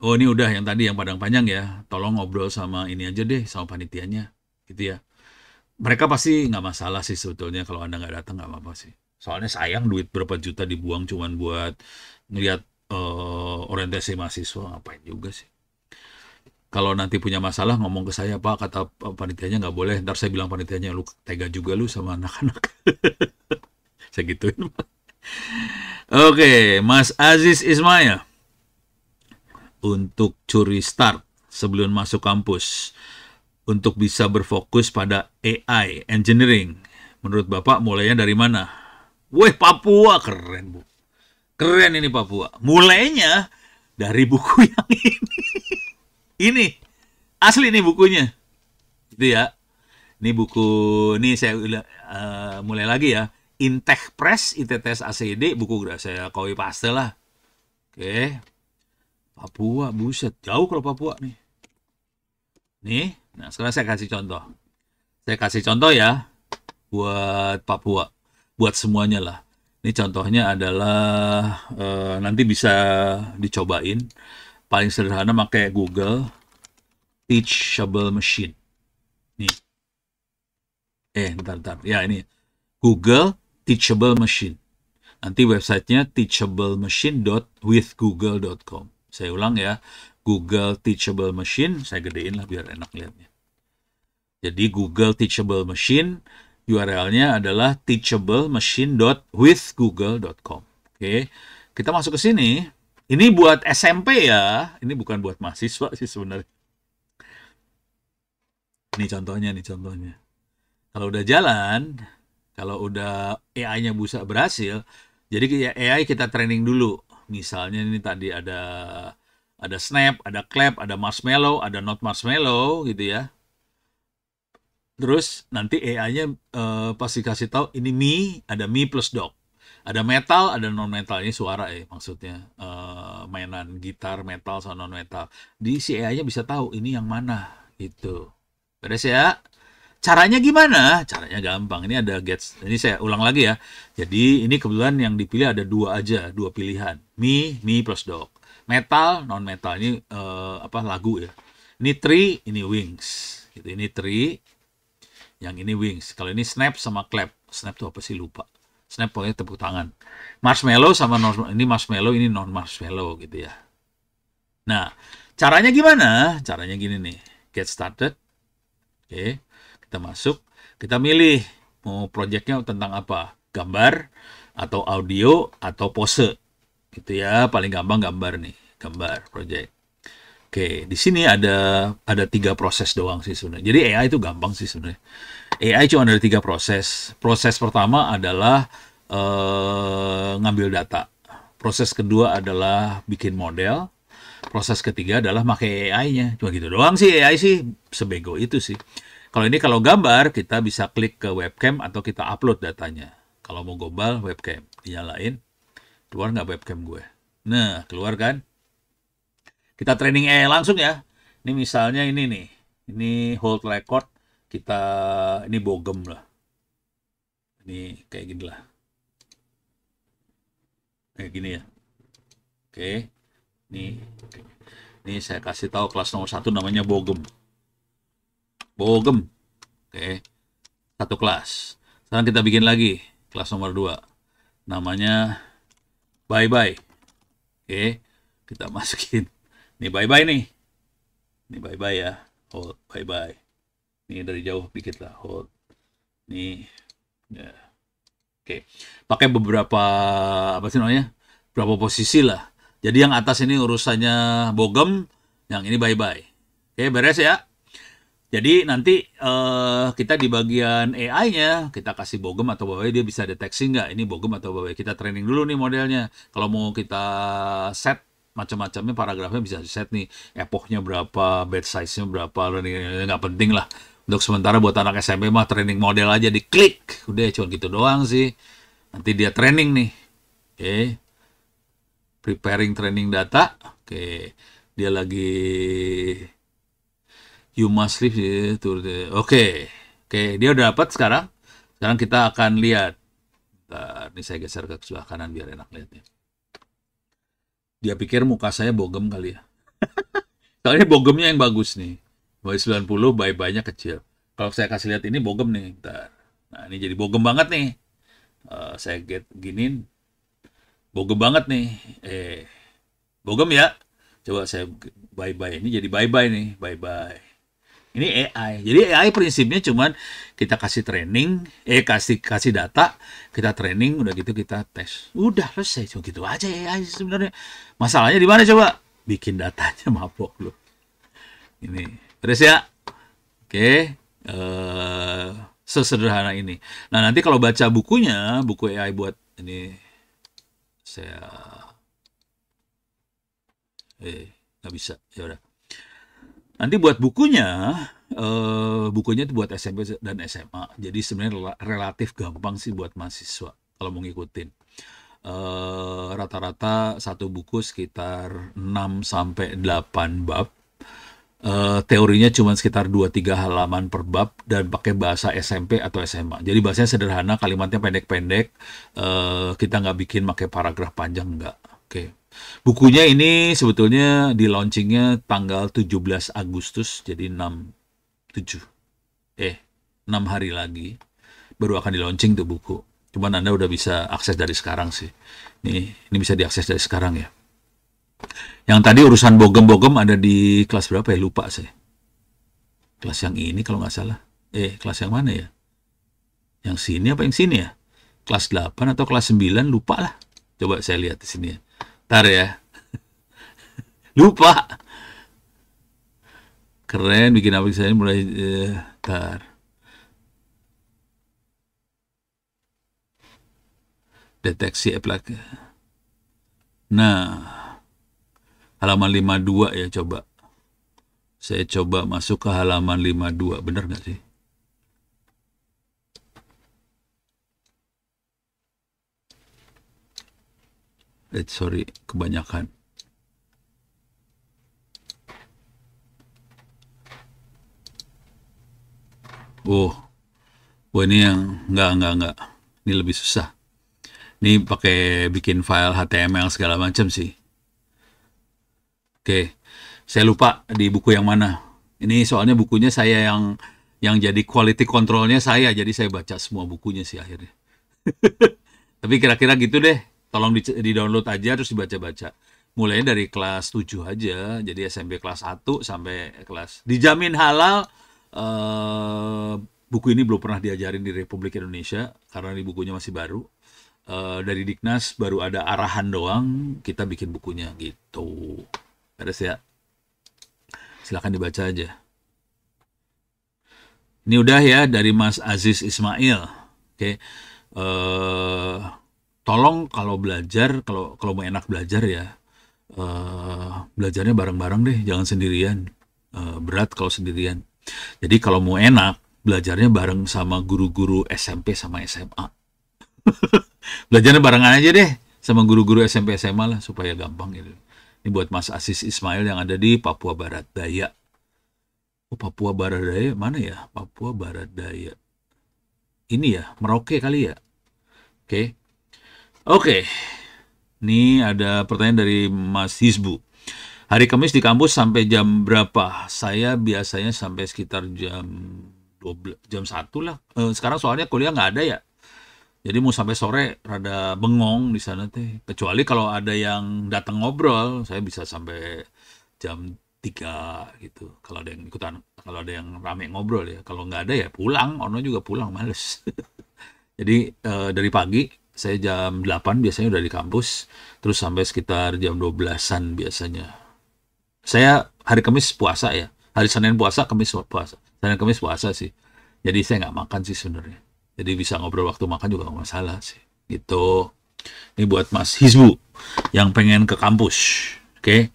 Oh, ini udah yang tadi yang Padang Panjang ya. Tolong ngobrol sama ini aja deh, sama panitianya gitu ya. Mereka pasti nggak masalah sih sebetulnya kalau Anda nggak datang, nggak apa-apa sih. Soalnya sayang duit berapa juta dibuang cuman buat ngelihat orientasi mahasiswa, ngapain juga sih. Kalau nanti punya masalah ngomong ke saya, Pak, kata panitianya nggak boleh. Ntar saya bilang panitianya, lu tega juga lu sama anak-anak. Saya gituin. Oke, Mas Aziz Ismail. Untuk curi start sebelum masuk kampus. Untuk bisa berfokus pada AI, engineering. Menurut Bapak mulainya dari mana? Wih, Papua. Keren, Bu. Keren ini Papua. Mulainya dari buku yang ini. Ini. Asli nih bukunya. Itu ya. Ini buku, ini saya mulai lagi ya. Intech Press, ITTS ACD, buku udah saya copy paste lah. Oke. Papua, buset. Jauh kalau Papua nih. Nih, nah sekarang saya kasih contoh. Saya kasih contoh ya buat Papua, buat semuanya lah. Ini contohnya adalah nanti bisa dicobain. Paling sederhana pakai Google Teachable Machine. Nih. Ntar. Ya ini Google Teachable Machine. Nanti websitenya teachablemachine.withgoogle.com. Saya ulang ya, Google Teachable Machine, saya gedein lah biar enak lihatnya. Jadi Google Teachable Machine, URL-nya adalah teachablemachine.withgoogle.com. Oke, kita masuk ke sini. Ini buat SMP ya, ini bukan buat mahasiswa sih sebenarnya. Ini contohnya. Kalau udah jalan, kalau udah AI-nya bisa berhasil, jadi AI kita training dulu. Misalnya ini tadi ada Snap, ada Clap, ada Marshmallow, ada Not Marshmallow gitu ya. Terus nanti AI-nya pasti kasih tahu ini Mi, ada Mi plus Dog. Ada metal, ada non metal. Ini suara ya maksudnya. Mainan gitar metal sama non metal. Di si AI-nya bisa tahu ini yang mana gitu. Beres ya? Caranya gimana? Caranya gampang. Ini ada gets. Ini saya ulang lagi ya. Jadi ini kebetulan yang dipilih ada dua pilihan. Mi plus Dog. Metal, non metal. Ini lagu ya. Ini Tree, ini Wings. Gitu. Ini Tree, yang ini Wings. Kalau ini Snap sama Clap. Snap itu apa sih lupa. Snap pokoknya tepuk tangan. Marshmallow sama ini marshmallow, ini non marshmallow gitu ya. Nah, caranya gimana? Caranya gini nih. Get started. Oke. Kita masuk, kita milih mau projectnya tentang apa, gambar atau audio atau pose gitu ya. Paling gampang gambar nih, gambar project. Oke, di sini ada 3 proses doang sih sebenarnya. Jadi AI itu gampang sih sebenarnya. AI cuma ada 3 proses. Proses pertama adalah ngambil data. Proses kedua adalah bikin model. Proses ketiga adalah pakai AI-nya. Cuma gitu doang sih, AI sih sebego itu sih. Kalau gambar, kita bisa klik ke webcam atau kita upload datanya. Kalau mau global, webcam. Dinyalain, keluar nggak webcam gue? Nah, keluar kan? Kita training AI langsung ya. Ini misalnya ini nih. Ini hold record. Ini bogem lah. Ini kayak gini lah. Kayak gini ya. Oke. Ini saya kasih tahu kelas nomor 1 namanya bogem. Bogem. Oke. 1 kelas. Sekarang kita bikin lagi kelas nomor 2. Namanya bye-bye. Oke. Kita masukin. Ini bye-bye nih. Ini bye-bye ya. Hold. Bye-bye. Ini dari jauh dikit lah. Hold. Nih. Ya. Oke. Pakai beberapa beberapa posisi lah. Jadi yang atas ini urusannya bogem. Yang ini bye-bye. Oke. Beres ya. Jadi nanti kita di bagian AI-nya, kita kasih bogem atau bye-bye, dia bisa deteksi nggak ini bogem atau bye-bye. Kita training dulu nih modelnya. Kalau mau kita set macam-macamnya, paragrafnya bisa set nih. Epochnya berapa, batch size-nya berapa, nggak penting lah. Untuk sementara buat anak SMP mah training model aja, diklik. Udah cuma gitu doang sih. Nanti dia training nih. Oke. Preparing training data. Oke. Dia lagi... You must leave. Oke, dia udah dapat sekarang. Sekarang kita akan lihat. Bentar, ini saya geser ke sebelah kanan biar enak lihatnya. Dia pikir muka saya bogem kali ya. Soalnya bogemnya yang bagus nih. Buy 90, buy-nya kecil. Kalau saya kasih lihat ini bogem nih. Bentar. Nah, ini jadi bogem banget nih. Saya giniin. Bogem banget nih. Bogem ya. Coba saya buy-buy. Ini jadi buy-buy nih. Buy-buy. Ini AI. Jadi AI prinsipnya cuman kita kasih training, kasih data, kita training, udah gitu kita tes. Udah selesai. Cuma gitu aja AI sebenarnya. Masalahnya di mana coba? Bikin datanya mabok loh. Ini. Terus ya. Oke. Sesederhana ini. Nah, nanti kalau baca bukunya, buku AI buat ini saya nggak bisa. Ya udah. Nanti buat bukunya itu buat SMP dan SMA. Jadi sebenarnya relatif gampang sih buat mahasiswa kalau mau ngikutin. Rata-rata satu buku sekitar 6 sampai 8 bab. Teorinya cuma sekitar 2-3 halaman per bab dan pakai bahasa SMP atau SMA. Jadi bahasanya sederhana, kalimatnya pendek-pendek. Kita nggak bikin pakai paragraf panjang, nggak. Oke. Bukunya ini sebetulnya di launchingnya tanggal 17 Agustus, jadi 6 hari lagi baru akan di launching tuh buku. Cuman Anda udah bisa akses dari sekarang sih. Ini bisa diakses dari sekarang ya. Yang tadi urusan bogem-bogem ada di kelas berapa ya? Lupa saya. Kelas yang ini kalau nggak salah. Kelas yang mana ya? Yang sini apa yang sini ya? Kelas 8 atau kelas 9? Lupa lah. Coba saya lihat di sini ya. Ntar ya. Lupa. Keren bikin aplikasi mulai ntar. Deteksi aplikasi. Nah, halaman 52 ya coba. Saya coba masuk ke halaman 52. Bener nggak sih? Sorry, kebanyakan. Ini yang enggak. Ini lebih susah. Ini pakai bikin file HTML segala macam sih. Oke, saya lupa di buku yang mana. Ini soalnya bukunya saya yang jadi quality controlnya saya, jadi saya baca semua bukunya sih akhirnya. Tapi kira-kira gitu deh. Tolong di-download aja terus dibaca-baca. Mulainya dari kelas 7 aja, jadi SMP kelas 1 sampai kelas. Dijamin halal. Buku ini belum pernah diajarin di Republik Indonesia karena di bukunya masih baru. Dari Diknas baru ada arahan doang, kita bikin bukunya gitu. Beres ya. Silakan dibaca aja. Ini udah ya dari Mas Aziz Ismail. Oke. Tolong kalau belajar, kalau mau enak belajar ya, belajarnya bareng-bareng deh, jangan sendirian. Berat kalau sendirian. Jadi kalau mau enak, belajarnya bareng sama guru-guru SMP sama SMA. Belajarnya barengan aja deh sama guru-guru SMP SMA lah supaya gampang gitu. Ini buat Mas Aziz Ismail yang ada di Papua Barat Daya. Papua Barat Daya mana ya? Papua Barat Daya. Ini ya, Merauke kali ya. Oke. Ini ada pertanyaan dari Mas Hizbu. Hari Kamis di kampus sampai jam berapa? Saya biasanya sampai sekitar jam 12, jam 1 lah. Sekarang soalnya kuliah nggak ada ya. Jadi mau sampai sore rada bengong di sana teh. Kecuali kalau ada yang datang ngobrol, saya bisa sampai jam 3 gitu. Kalau ada yang ikutan, kalau ada yang rame ngobrol ya. Kalau nggak ada ya pulang, Ono juga pulang, males. Jadi dari pagi saya jam 8 biasanya udah di kampus, terus sampai sekitar jam 12-an biasanya. Saya hari Kamis puasa ya. Hari Senin puasa, Kamis puasa. Senin Kamis puasa sih. Jadi saya nggak makan sih sebenarnya. Jadi bisa ngobrol waktu makan juga nggak masalah sih. Gitu. Ini buat Mas Hizbu yang pengen ke kampus. Oke.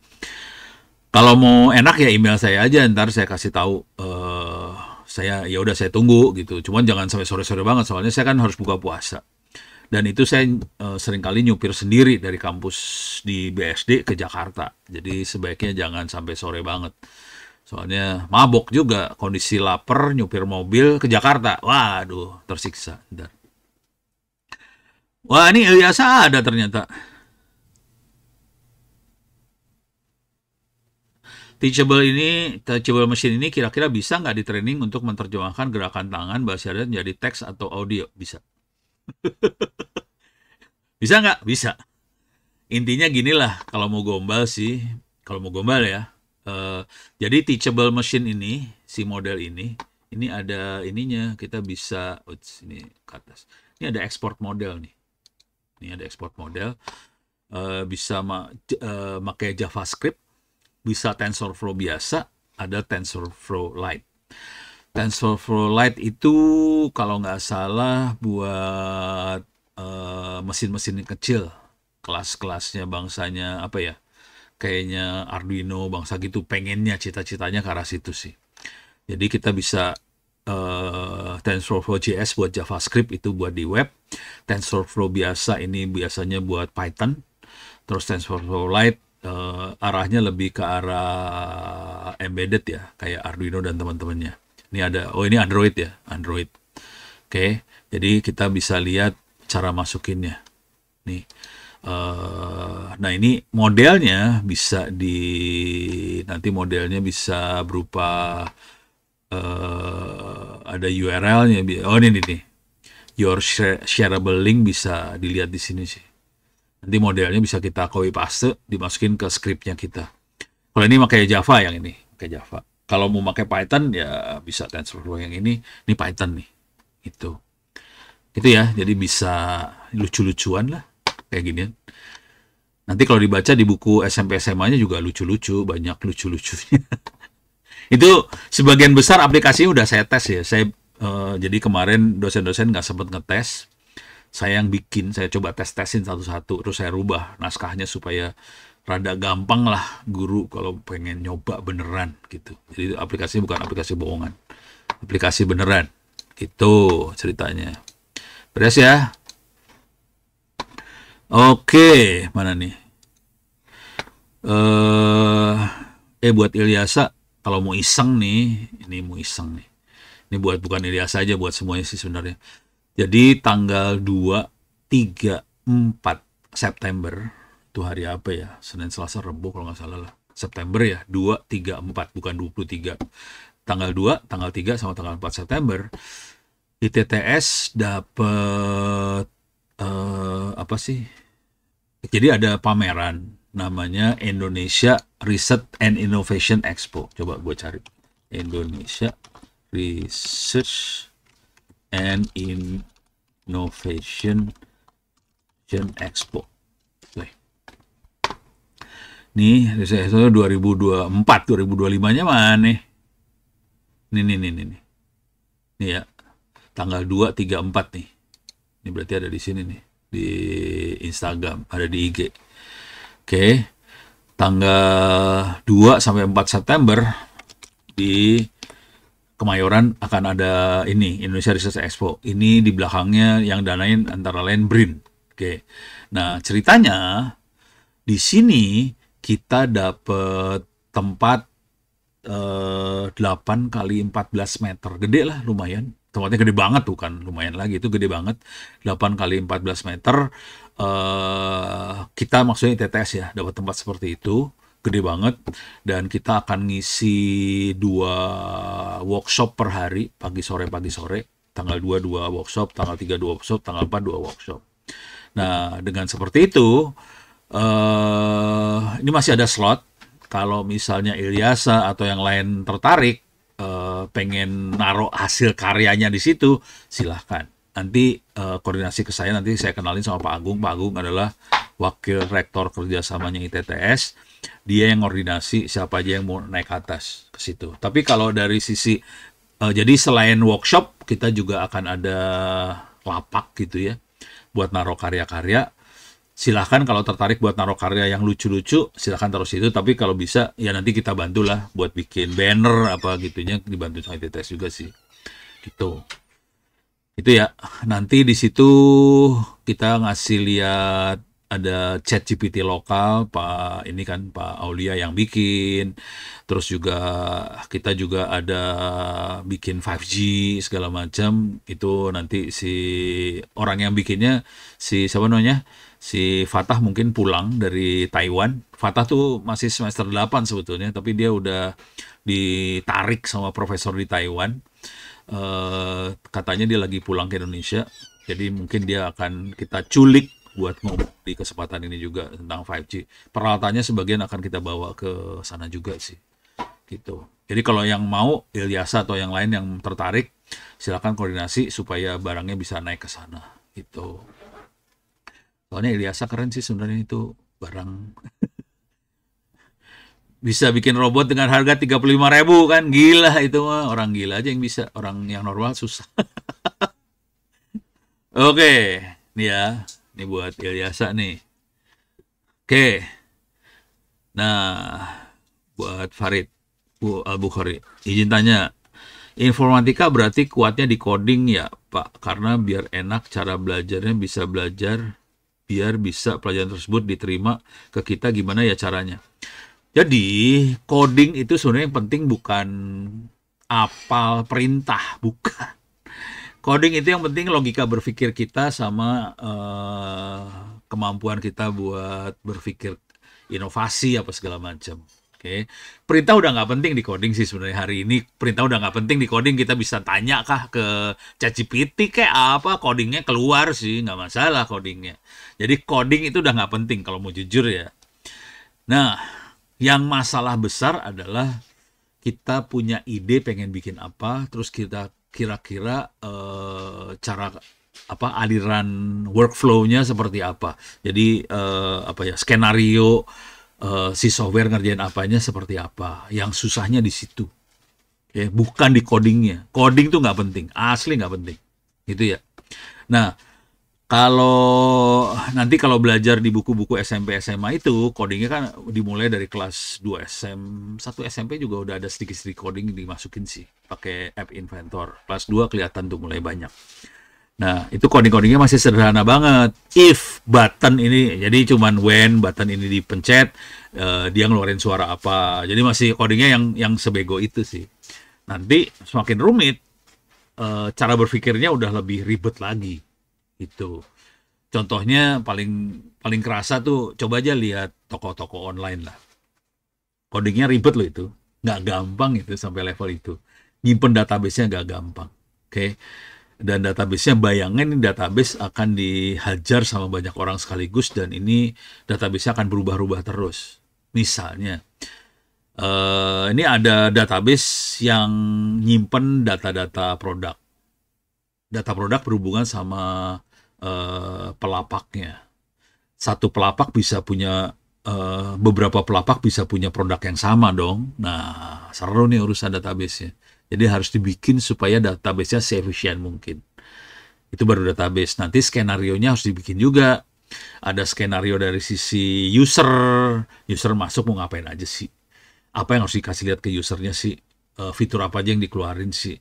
Kalau mau enak ya email saya aja, ntar saya kasih tahu. Saya ya udah saya tunggu gitu. Cuman jangan sampai sore-sore banget soalnya saya kan harus buka puasa. Dan itu saya seringkali nyupir sendiri dari kampus di BSD ke Jakarta. Jadi sebaiknya jangan sampai sore banget. Soalnya mabok juga, kondisi lapar, nyupir mobil ke Jakarta. Waduh, tersiksa. Bentar. Wah, ini Ilyasa ada ternyata. Teachable machine ini kira-kira bisa nggak di-training untuk menerjemahkan gerakan tangan bahasa isyarat menjadi teks atau audio? Bisa. Bisa nggak? Bisa. Intinya gini lah, kalau mau gombal sih, kalau mau gombal ya. eh, jadi teachable machine ini, si model ini ada ininya, kita bisa, ini ke atas. Ini ada export model nih. Ini ada export model, bisa pakai JavaScript, bisa TensorFlow biasa, ada TensorFlow Lite. TensorFlow Lite itu kalau nggak salah buat mesin-mesin kecil, kelas-kelasnya bangsanya apa ya? Kayaknya Arduino bangsa gitu, pengennya cita-citanya ke arah situ sih. Jadi kita bisa TensorFlow JS buat JavaScript itu buat di web, TensorFlow biasa ini biasanya buat Python, terus TensorFlow Lite arahnya lebih ke arah embedded ya, kayak Arduino dan teman-temannya. Ini ada, oh ini Android ya, Android. Oke, jadi kita bisa lihat cara masukinnya. Nih, nah ini modelnya bisa nanti modelnya bisa berupa ada URL-nya. Oh ini nih, your shareable link bisa dilihat di sini sih. Nanti modelnya bisa kita copy paste, dimasukin ke scriptnya kita. Kalau ini pakai Java yang ini, pakai Java. Kalau mau pakai Python ya bisa TensorFlow yang ini Python nih. Itu ya, jadi bisa lucu-lucuan lah kayak gini. Nanti kalau dibaca di buku SMP SMA-nya juga lucu-lucu, banyak lucu-lucunya. Itu sebagian besar aplikasinya udah saya tes ya. Jadi kemarin dosen-dosen nggak sempat ngetes. Saya yang bikin, saya coba tes-tesin satu-satu, terus saya rubah naskahnya supaya rada gampang lah guru kalau pengen nyoba beneran gitu. Jadi aplikasi bukan aplikasi bohongan, aplikasi beneran. Itu ceritanya. Beres ya? Oke, mana nih? Buat Ilyasa, kalau mau iseng nih, ini mau iseng nih. Ini bukan Ilyasa aja, buat semuanya sih sebenarnya. Jadi tanggal 2, 3, 4 September, itu hari apa ya? Senin, Selasa, Rabu kalau nggak salah lah. September ya, 2, 3, 4, bukan 23. Tanggal 2, tanggal 3, sama tanggal 4 September, ITTS dapat apa sih? Jadi ada pameran namanya Indonesia Research and Innovation Expo. Coba gue cari. Indonesia Research and Innovation Expo. Nih, riset 2024, 2025-nya mana? Nih. Nih ya. Tanggal 2, 3, 4 nih. Ini berarti ada di sini nih. Di Instagram, ada di IG. Oke. Tanggal 2 sampai 4 September di Kemayoran akan ada ini, Indonesia Research Expo. Ini di belakangnya yang danain antara lain BRIN. Oke. Nah, ceritanya di sini kita dapat tempat 8 kali 14 meter. Gede lah, lumayan. Tempatnya gede banget tuh kan, lumayan lagi, itu gede banget. 8 kali 14 meter. Kita maksudnya ITTS ya, dapat tempat seperti itu. Gede banget, dan kita akan ngisi 2 workshop per hari, pagi sore. Tanggal 2 workshop, tanggal 3 2 workshop, tanggal 4 2 workshop. Nah, dengan seperti itu ini masih ada slot. Kalau misalnya Ilyasa atau yang lain tertarik pengen naruh hasil karyanya di situ, silahkan. Nanti koordinasi ke saya, nanti saya kenalin sama Pak Agung. Pak Agung adalah wakil rektor kerjasamanya ITTS. Dia yang koordinasi siapa aja yang mau naik atas ke situ. Tapi kalau dari sisi jadi selain workshop, kita juga akan ada lapak gitu ya, buat naruh karya-karya. Silahkan kalau tertarik buat naruh karya yang lucu-lucu, silahkan taruh situ. Tapi kalau bisa, ya nanti kita bantulah buat bikin banner apa gitunya, dibantu sama ITTS juga sih. Gitu. Itu ya. Nanti di situ kita ngasih lihat ada ChatGPT lokal, Pak Aulia yang bikin. Terus juga kita juga ada bikin 5G segala macam. Itu nanti si orang yang bikinnya, si siapa namanya? Si Fatah mungkin pulang dari Taiwan. Fatah tuh masih semester 8 sebetulnya, tapi dia udah ditarik sama profesor di Taiwan. Katanya dia lagi pulang ke Indonesia. Jadi mungkin dia akan kita culik buat ngomong di kesempatan ini juga tentang 5G. Peralatannya sebagian akan kita bawa ke sana juga sih. Gitu. Jadi kalau yang mau, Ilyasa atau yang lain yang tertarik, silakan koordinasi supaya barangnya bisa naik ke sana. Gitu. Soalnya Ilyasa keren sih sebenarnya, itu barang bisa bikin robot dengan harga 35.000 kan, gila itu mah, orang gila aja yang bisa, orang yang normal susah. Oke, nih ya, ini buat Ilyasa nih. Oke, nah buat Farid Al-Bukhari, izin tanya, informatika berarti kuatnya di coding ya Pak, karena biar enak cara belajarnya, bisa belajar biar bisa pelajaran tersebut diterima ke kita, gimana ya caranya? Jadi coding itu sebenarnya yang penting bukan apal perintah, bukan. Coding itu yang penting logika berpikir kita sama kemampuan kita buat berpikir inovasi apa segala macam. Oke, perintah udah nggak penting di coding sih sebenarnya hari ini. Perintah udah nggak penting di coding, kita bisa tanya kah ke ChatGPT kayak apa, codingnya keluar sih, nggak masalah codingnya. Jadi coding itu udah nggak penting kalau mau jujur ya. Nah, yang masalah besar adalah kita punya ide pengen bikin apa, terus kita kira-kira cara apa, aliran workflow-nya seperti apa. Jadi apa ya, skenario si software ngerjain apanya seperti apa. Yang susahnya di situ. Oke, bukan di codingnya. Coding tuh nggak penting, asli nggak penting. Gitu ya. Nah, kalau nanti kalau belajar di buku-buku SMP SMA itu, codingnya kan dimulai dari kelas 2 1 SMP juga udah ada sedikit-sedikit coding dimasukin sih, pakai App Inventor. Kelas 2 kelihatan tuh mulai banyak. Nah, itu coding-codingnya masih sederhana banget. If button ini, jadi cuman when button ini dipencet, dia ngeluarin suara apa. Jadi masih codingnya yang sebego itu sih. Nanti semakin rumit, cara berpikirnya udah lebih ribet lagi. Itu contohnya paling kerasa tuh, coba aja lihat toko-toko online lah, codingnya ribet loh, itu nggak gampang itu sampai level itu, nyimpen database-nya nggak gampang. Oke, dan database-nya, bayangin ini database akan dihajar sama banyak orang sekaligus, dan ini database-nya akan berubah-ubah terus. Misalnya ini ada database yang nyimpen data-data produk. Data produk berhubungan sama pelapaknya. Satu pelapak bisa punya beberapa pelapak bisa punya produk yang sama dong. Nah, seru nih urusan database-nya. Jadi harus dibikin supaya database-nya seefisien mungkin. Itu baru database. Nanti skenario-nya harus dibikin juga. Ada skenario dari sisi user. User masuk mau ngapain aja sih? Apa yang harus dikasih lihat ke usernya sih? Fitur apa aja yang dikeluarin sih?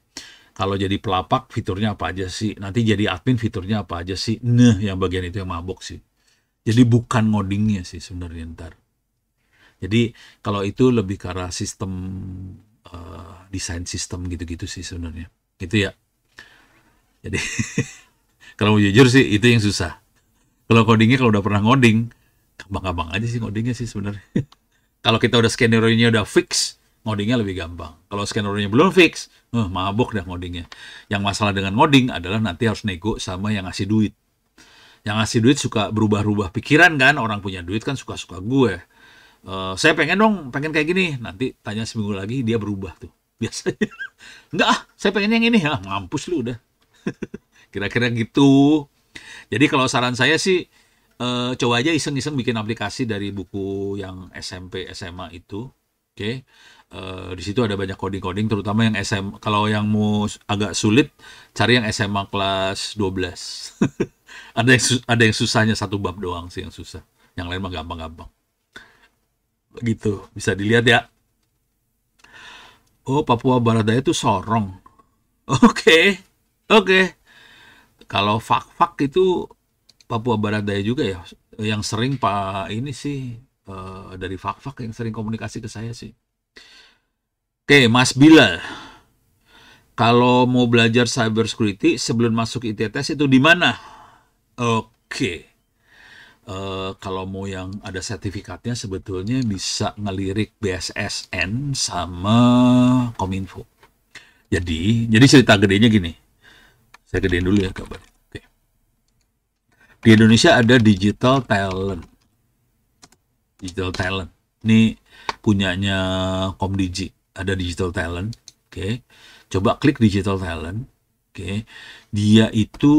Kalau jadi pelapak, fiturnya apa aja sih? Nanti jadi admin, fiturnya apa aja sih? Nah, yang bagian itu yang mabok sih. Jadi bukan ngodingnya sih sebenarnya ntar. Jadi kalau itu lebih ke arah sistem, desain sistem gitu-gitu sih sebenarnya. Itu ya. Jadi kalau mau jujur sih itu yang susah. Kalau codingnya, kalau udah pernah ngoding, gampang-gampang aja sih ngodingnya sih sebenarnya. Kalau kita udah skenario-nya udah fix, ngodingnya lebih gampang. Kalau skenario-nya belum fix, mabok dah ngodingnya. Yang masalah dengan ngoding adalah nanti harus nego sama yang ngasih duit. Yang ngasih duit suka berubah-ubah pikiran kan, orang punya duit kan suka-suka gue. Saya pengen kayak gini. Nanti tanya seminggu lagi dia berubah tuh. Biasanya, enggak saya pengen yang ini. Mampus lu udah. Kira-kira gitu. Jadi kalau saran saya sih, coba aja iseng-iseng bikin aplikasi dari buku yang SMP, SMA itu. Oke. Di situ ada banyak coding-coding, terutama yang SM. Kalau yang mau agak sulit, cari yang SMA kelas 12. Ada yang susahnya, satu bab doang sih yang susah. Yang lain mah gampang-gampang. Begitu, bisa dilihat ya. Oh, Papua Barat Daya itu Sorong. Oke. Oke. Kalau fak-fak itu Papua Barat Daya juga ya. Yang sering Pak ini sih dari Fak-Fak yang sering komunikasi ke saya sih. Oke, Mas Bilal, kalau mau belajar cyber security sebelum masuk ITTS itu di mana? Oke. Kalau mau yang ada sertifikatnya sebetulnya bisa ngelirik BSSN sama Kominfo. Jadi cerita gedenya gini. Saya gedein dulu ya kabar. Oke. Di Indonesia ada digital talent. Digital talent. Ini punyanya Komdigi. Ada digital talent. Oke. Coba klik digital talent. Oke. Dia itu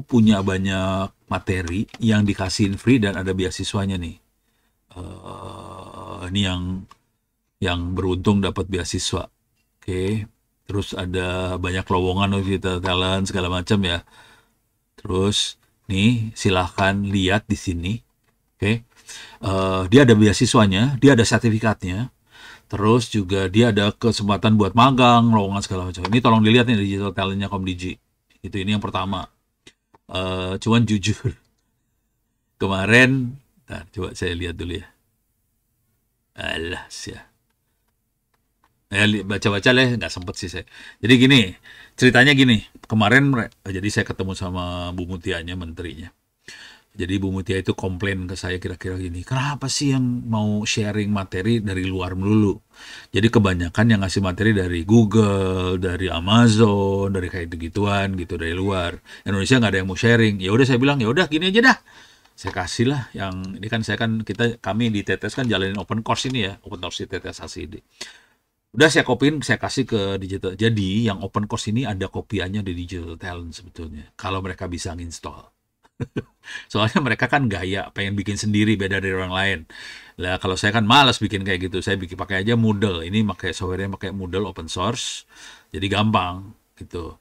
punya banyak materi yang dikasihin free dan ada beasiswanya nih. Ini yang beruntung dapat beasiswa. Oke. Terus ada banyak lowongan digital talent segala macam ya. Terus nih silahkan lihat di sini. Oke. Dia ada beasiswanya, dia ada sertifikatnya. Terus juga dia ada kesempatan buat magang, lowongan segala macam. Ini tolong dilihat nih digital talentnya Komdigi. Itu ini yang pertama. Cuman jujur kemarin, coba saya lihat dulu ya. Alah sih. Baca-baca lah, nggak sempet sih saya. Jadi gini, ceritanya gini. Kemarin, jadi saya ketemu sama Bu Mutianya, menterinya. Jadi Bu Mutia itu komplain ke saya kira-kira gini, kenapa sih yang mau sharing materi dari luar melulu? Jadi kebanyakan yang ngasih materi dari Google, dari Amazon, dari kayak gituan gitu dari luar. Indonesia nggak ada yang mau sharing. Ya udah saya bilang ya udah gini aja dah. Saya kasih lah yang ini kan kami di TTS kan jalanin open course ini ya, open course di TTS HSID. Udah saya kopiin, saya kasih ke digital. Jadi yang open course ini ada kopiannya di digital talent sebetulnya. Kalau mereka bisa nginstall. Soalnya mereka kan gaya pengen bikin sendiri beda dari orang lain. Lah kalau saya kan malas bikin kayak gitu. Saya bikin pakai aja Moodle. Ini pakai softwarenya pakai Moodle open source. Jadi gampang gitu.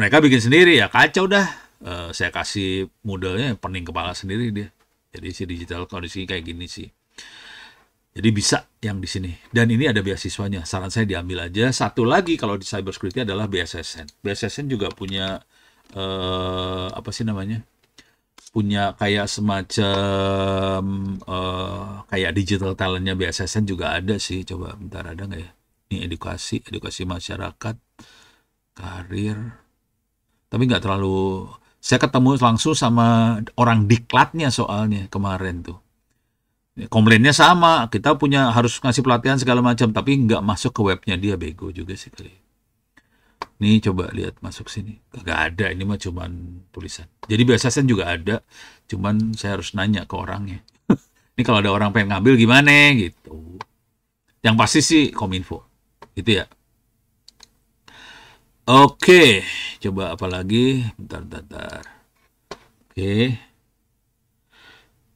Mereka bikin sendiri ya kacau dah. Saya kasih Moodle-nya pening kepala sendiri dia. Jadi si digital kondisi kayak gini sih. Jadi bisa yang di sini. Dan ini ada beasiswanya. Saran saya diambil aja. Satu lagi kalau di cybersecurity adalah BSSN. BSSN juga punya apa sih namanya? Punya kayak semacam kayak digital talentnya BSSN juga ada sih. Coba bentar ada nggak ya? Ini edukasi masyarakat, karir. Tapi nggak terlalu. Saya ketemu langsung sama orang diklatnya soalnya kemarin tuh. Komplainnya sama, kita harus ngasih pelatihan segala macam, tapi nggak masuk ke webnya dia, bego juga sih kali. Nih coba lihat masuk sini. Gak ada, ini mah cuman tulisan. Jadi BSSN juga ada, cuman saya harus nanya ke orangnya. Ini kalau ada orang pengen ngambil gimana gitu. Yang pasti sih Kominfo. Gitu ya. Oke, coba apa lagi? Bentar. Oke.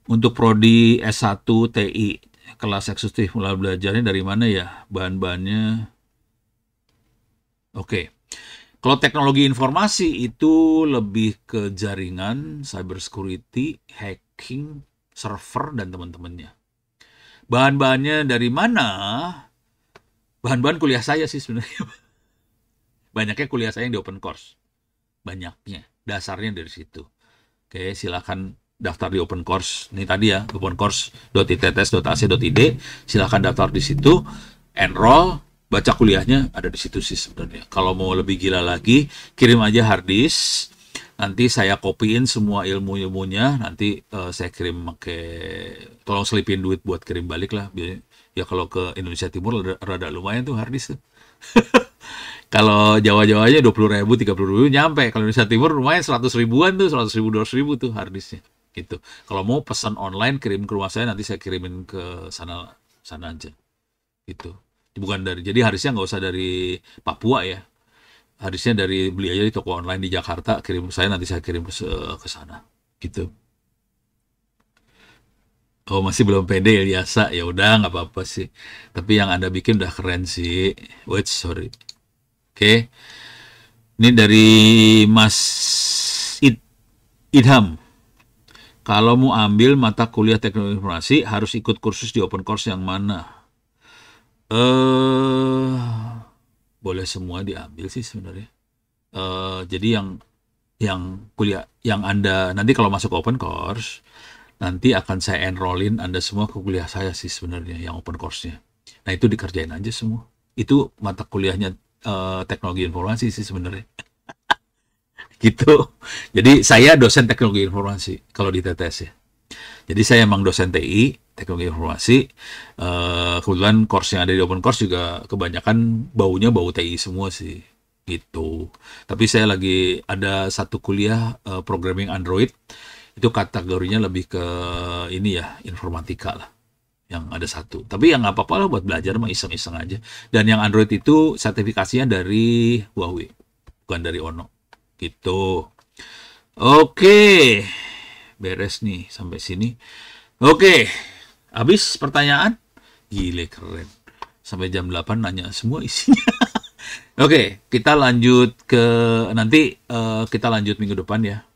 Untuk prodi S1 TI kelas eksekutif mulai belajarnya dari mana ya? Bahan-bahannya. Oke. Kalau teknologi informasi itu lebih ke jaringan, cyber security, hacking, server, dan teman-temannya. Bahan-bahannya dari mana? Bahan-bahan kuliah saya sih sebenarnya. Banyaknya kuliah saya yang di open course. Banyaknya. Dasarnya dari situ. Oke, silakan daftar di open course. Ini tadi ya, opencourse.itts.ac.id. Silakan daftar di situ, enroll, baca kuliahnya ada di situ sih sebenarnya. Kalau mau lebih gila lagi, kirim aja hard disk. Nanti saya kopiin semua ilmu-ilmunya. Nanti saya kirim tolong selipin duit buat kirim balik lah. Ya kalau ke Indonesia Timur rada lumayan tuh hard disk tuh. Kalau Jawa-Jawanya 20.000, 30.000 nyampe. Kalau Indonesia Timur lumayan 100 ribuan tuh, 100 ribu, 200 ribu tuh hard disknya. Gitu. Kalau mau pesan online kirim ke rumah saya, nanti saya kirimin ke sana aja. Gitu. Jadi harusnya nggak usah dari Papua ya. Harusnya beli aja di toko online di Jakarta, kirim saya, nanti saya kirim ke sana. Gitu. Oh masih belum pede biasa, ya udah nggak apa-apa sih. Tapi yang Anda bikin udah keren sih. Wait, sorry. Oke. Ini dari Mas Idham. Kalau mau ambil mata kuliah teknologi informasi harus ikut kursus di open course yang mana? Boleh semua diambil sih sebenarnya. Jadi yang kuliah yang Anda nanti kalau masuk open course nanti akan saya enrollin Anda semua ke kuliah saya sih sebenarnya yang open course-nya. Nah, itu dikerjain aja semua. Itu mata kuliahnya teknologi informasi sih sebenarnya. Gitu. Jadi saya dosen teknologi informasi kalau di TTS ya. Jadi saya emang dosen TI, teknologi informasi. Kebetulan course yang ada di open course juga kebanyakan baunya bau TI semua sih. Gitu. Tapi saya lagi ada satu kuliah programming Android. Itu kategorinya lebih ke ini ya, informatika lah. Yang ada satu. Tapi yang nggak apa-apa lah buat belajar mah iseng-iseng aja. Dan yang Android itu sertifikasinya dari Huawei, bukan dari Ono. Gitu. Oke, beres nih sampai sini. Oke, habis pertanyaan? Gile, keren. Sampai jam 8 nanya semua isinya. Oke, kita lanjut ke nanti kita lanjut minggu depan ya.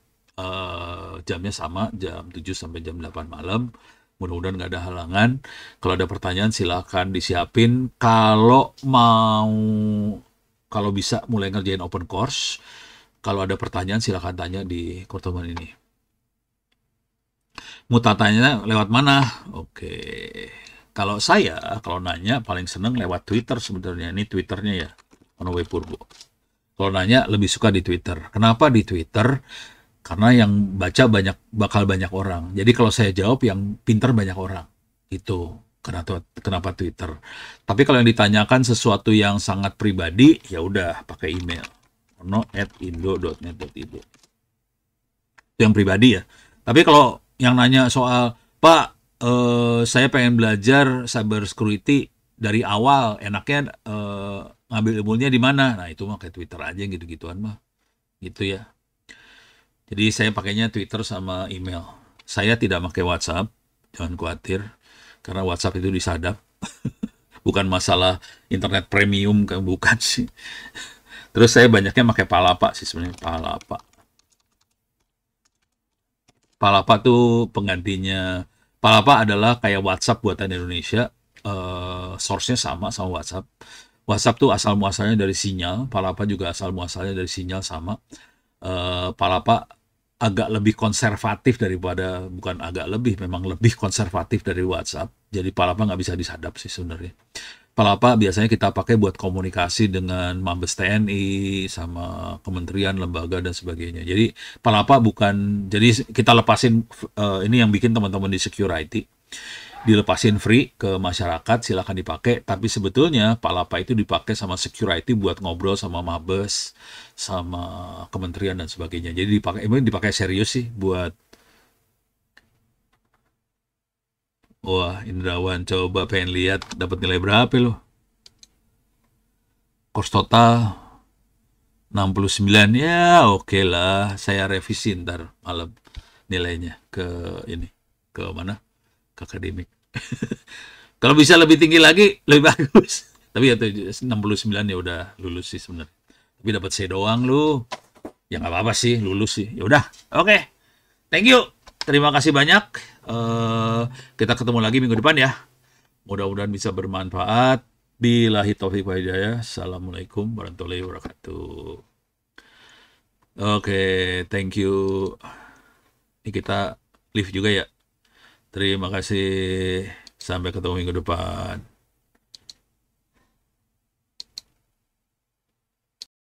Jamnya sama, jam 7 sampai jam 8 malam. Mudah-mudahan nggak ada halangan. Kalau ada pertanyaan silakan disiapin. Kalau bisa mulai ngerjain open course. Kalau ada pertanyaan silakan tanya di pertemuan ini. Mau tanya lewat mana? Oke. Kalau nanya paling seneng lewat Twitter sebenarnya. Ini Twitternya ya, Onowe Purbo. Kalau nanya lebih suka di Twitter. Kenapa di Twitter? Karena yang baca bakal banyak orang. Jadi kalau saya jawab yang pinter banyak orang. Itu kenapa Twitter. Tapi kalau yang ditanyakan sesuatu yang sangat pribadi, ya udah pakai email. ono@indo.net.id. Itu yang pribadi ya. Tapi kalau yang nanya soal, Pak, saya pengen belajar cyber security dari awal, enaknya ngambil ilmunya di mana? Nah, itu mah kayak Twitter aja gitu-gituan mah. Gitu ya. Jadi saya pakainya Twitter sama email. Saya tidak pakai WhatsApp, jangan khawatir, karena WhatsApp itu disadap. Bukan masalah internet premium, kan bukan sih. Terus saya banyaknya pakai Palapa sih sebenarnya, Palapa. Palapa tuh penggantinya. Palapa adalah kayak WhatsApp buatan Indonesia. Source-nya sama WhatsApp. WhatsApp tuh asal muasalnya dari sinyal. Palapa juga asal muasalnya dari sinyal sama. Palapa agak lebih konservatif daripada, bukan agak lebih, memang lebih konservatif dari WhatsApp. Jadi Palapa nggak bisa disadap sih sebenarnya. Palapa biasanya kita pakai buat komunikasi dengan Mabes TNI, sama kementerian, lembaga, dan sebagainya. Jadi Palapa bukan, jadi kita lepasin, ini yang bikin teman-teman di security, dilepasin free ke masyarakat, silakan dipakai. Tapi sebetulnya Palapa itu dipakai sama security buat ngobrol sama Mabes, sama kementerian dan sebagainya. Jadi dipakai serius sih buat. Wah, Indrawan, coba pengen lihat dapat nilai berapa lo? Course total 69. Ya, oke lah. Saya revisi ntar malam nilainya ke ini. Ke mana? Ke akademik. Kalau bisa lebih tinggi lagi, lebih bagus. Tapi ya 69 ya udah lulus sih sebenarnya. Tapi dapat C doang lu. Ya nggak apa-apa sih, lulus sih. Ya udah, oke. Thank you. Terima kasih banyak. Kita ketemu lagi minggu depan ya. Mudah-mudahan bisa bermanfaat. Billahi taufiq wal hidayah. Assalamualaikum warahmatullahi wabarakatuh. Oke, thank you. Ini kita live juga ya. Terima kasih. Sampai ketemu minggu depan.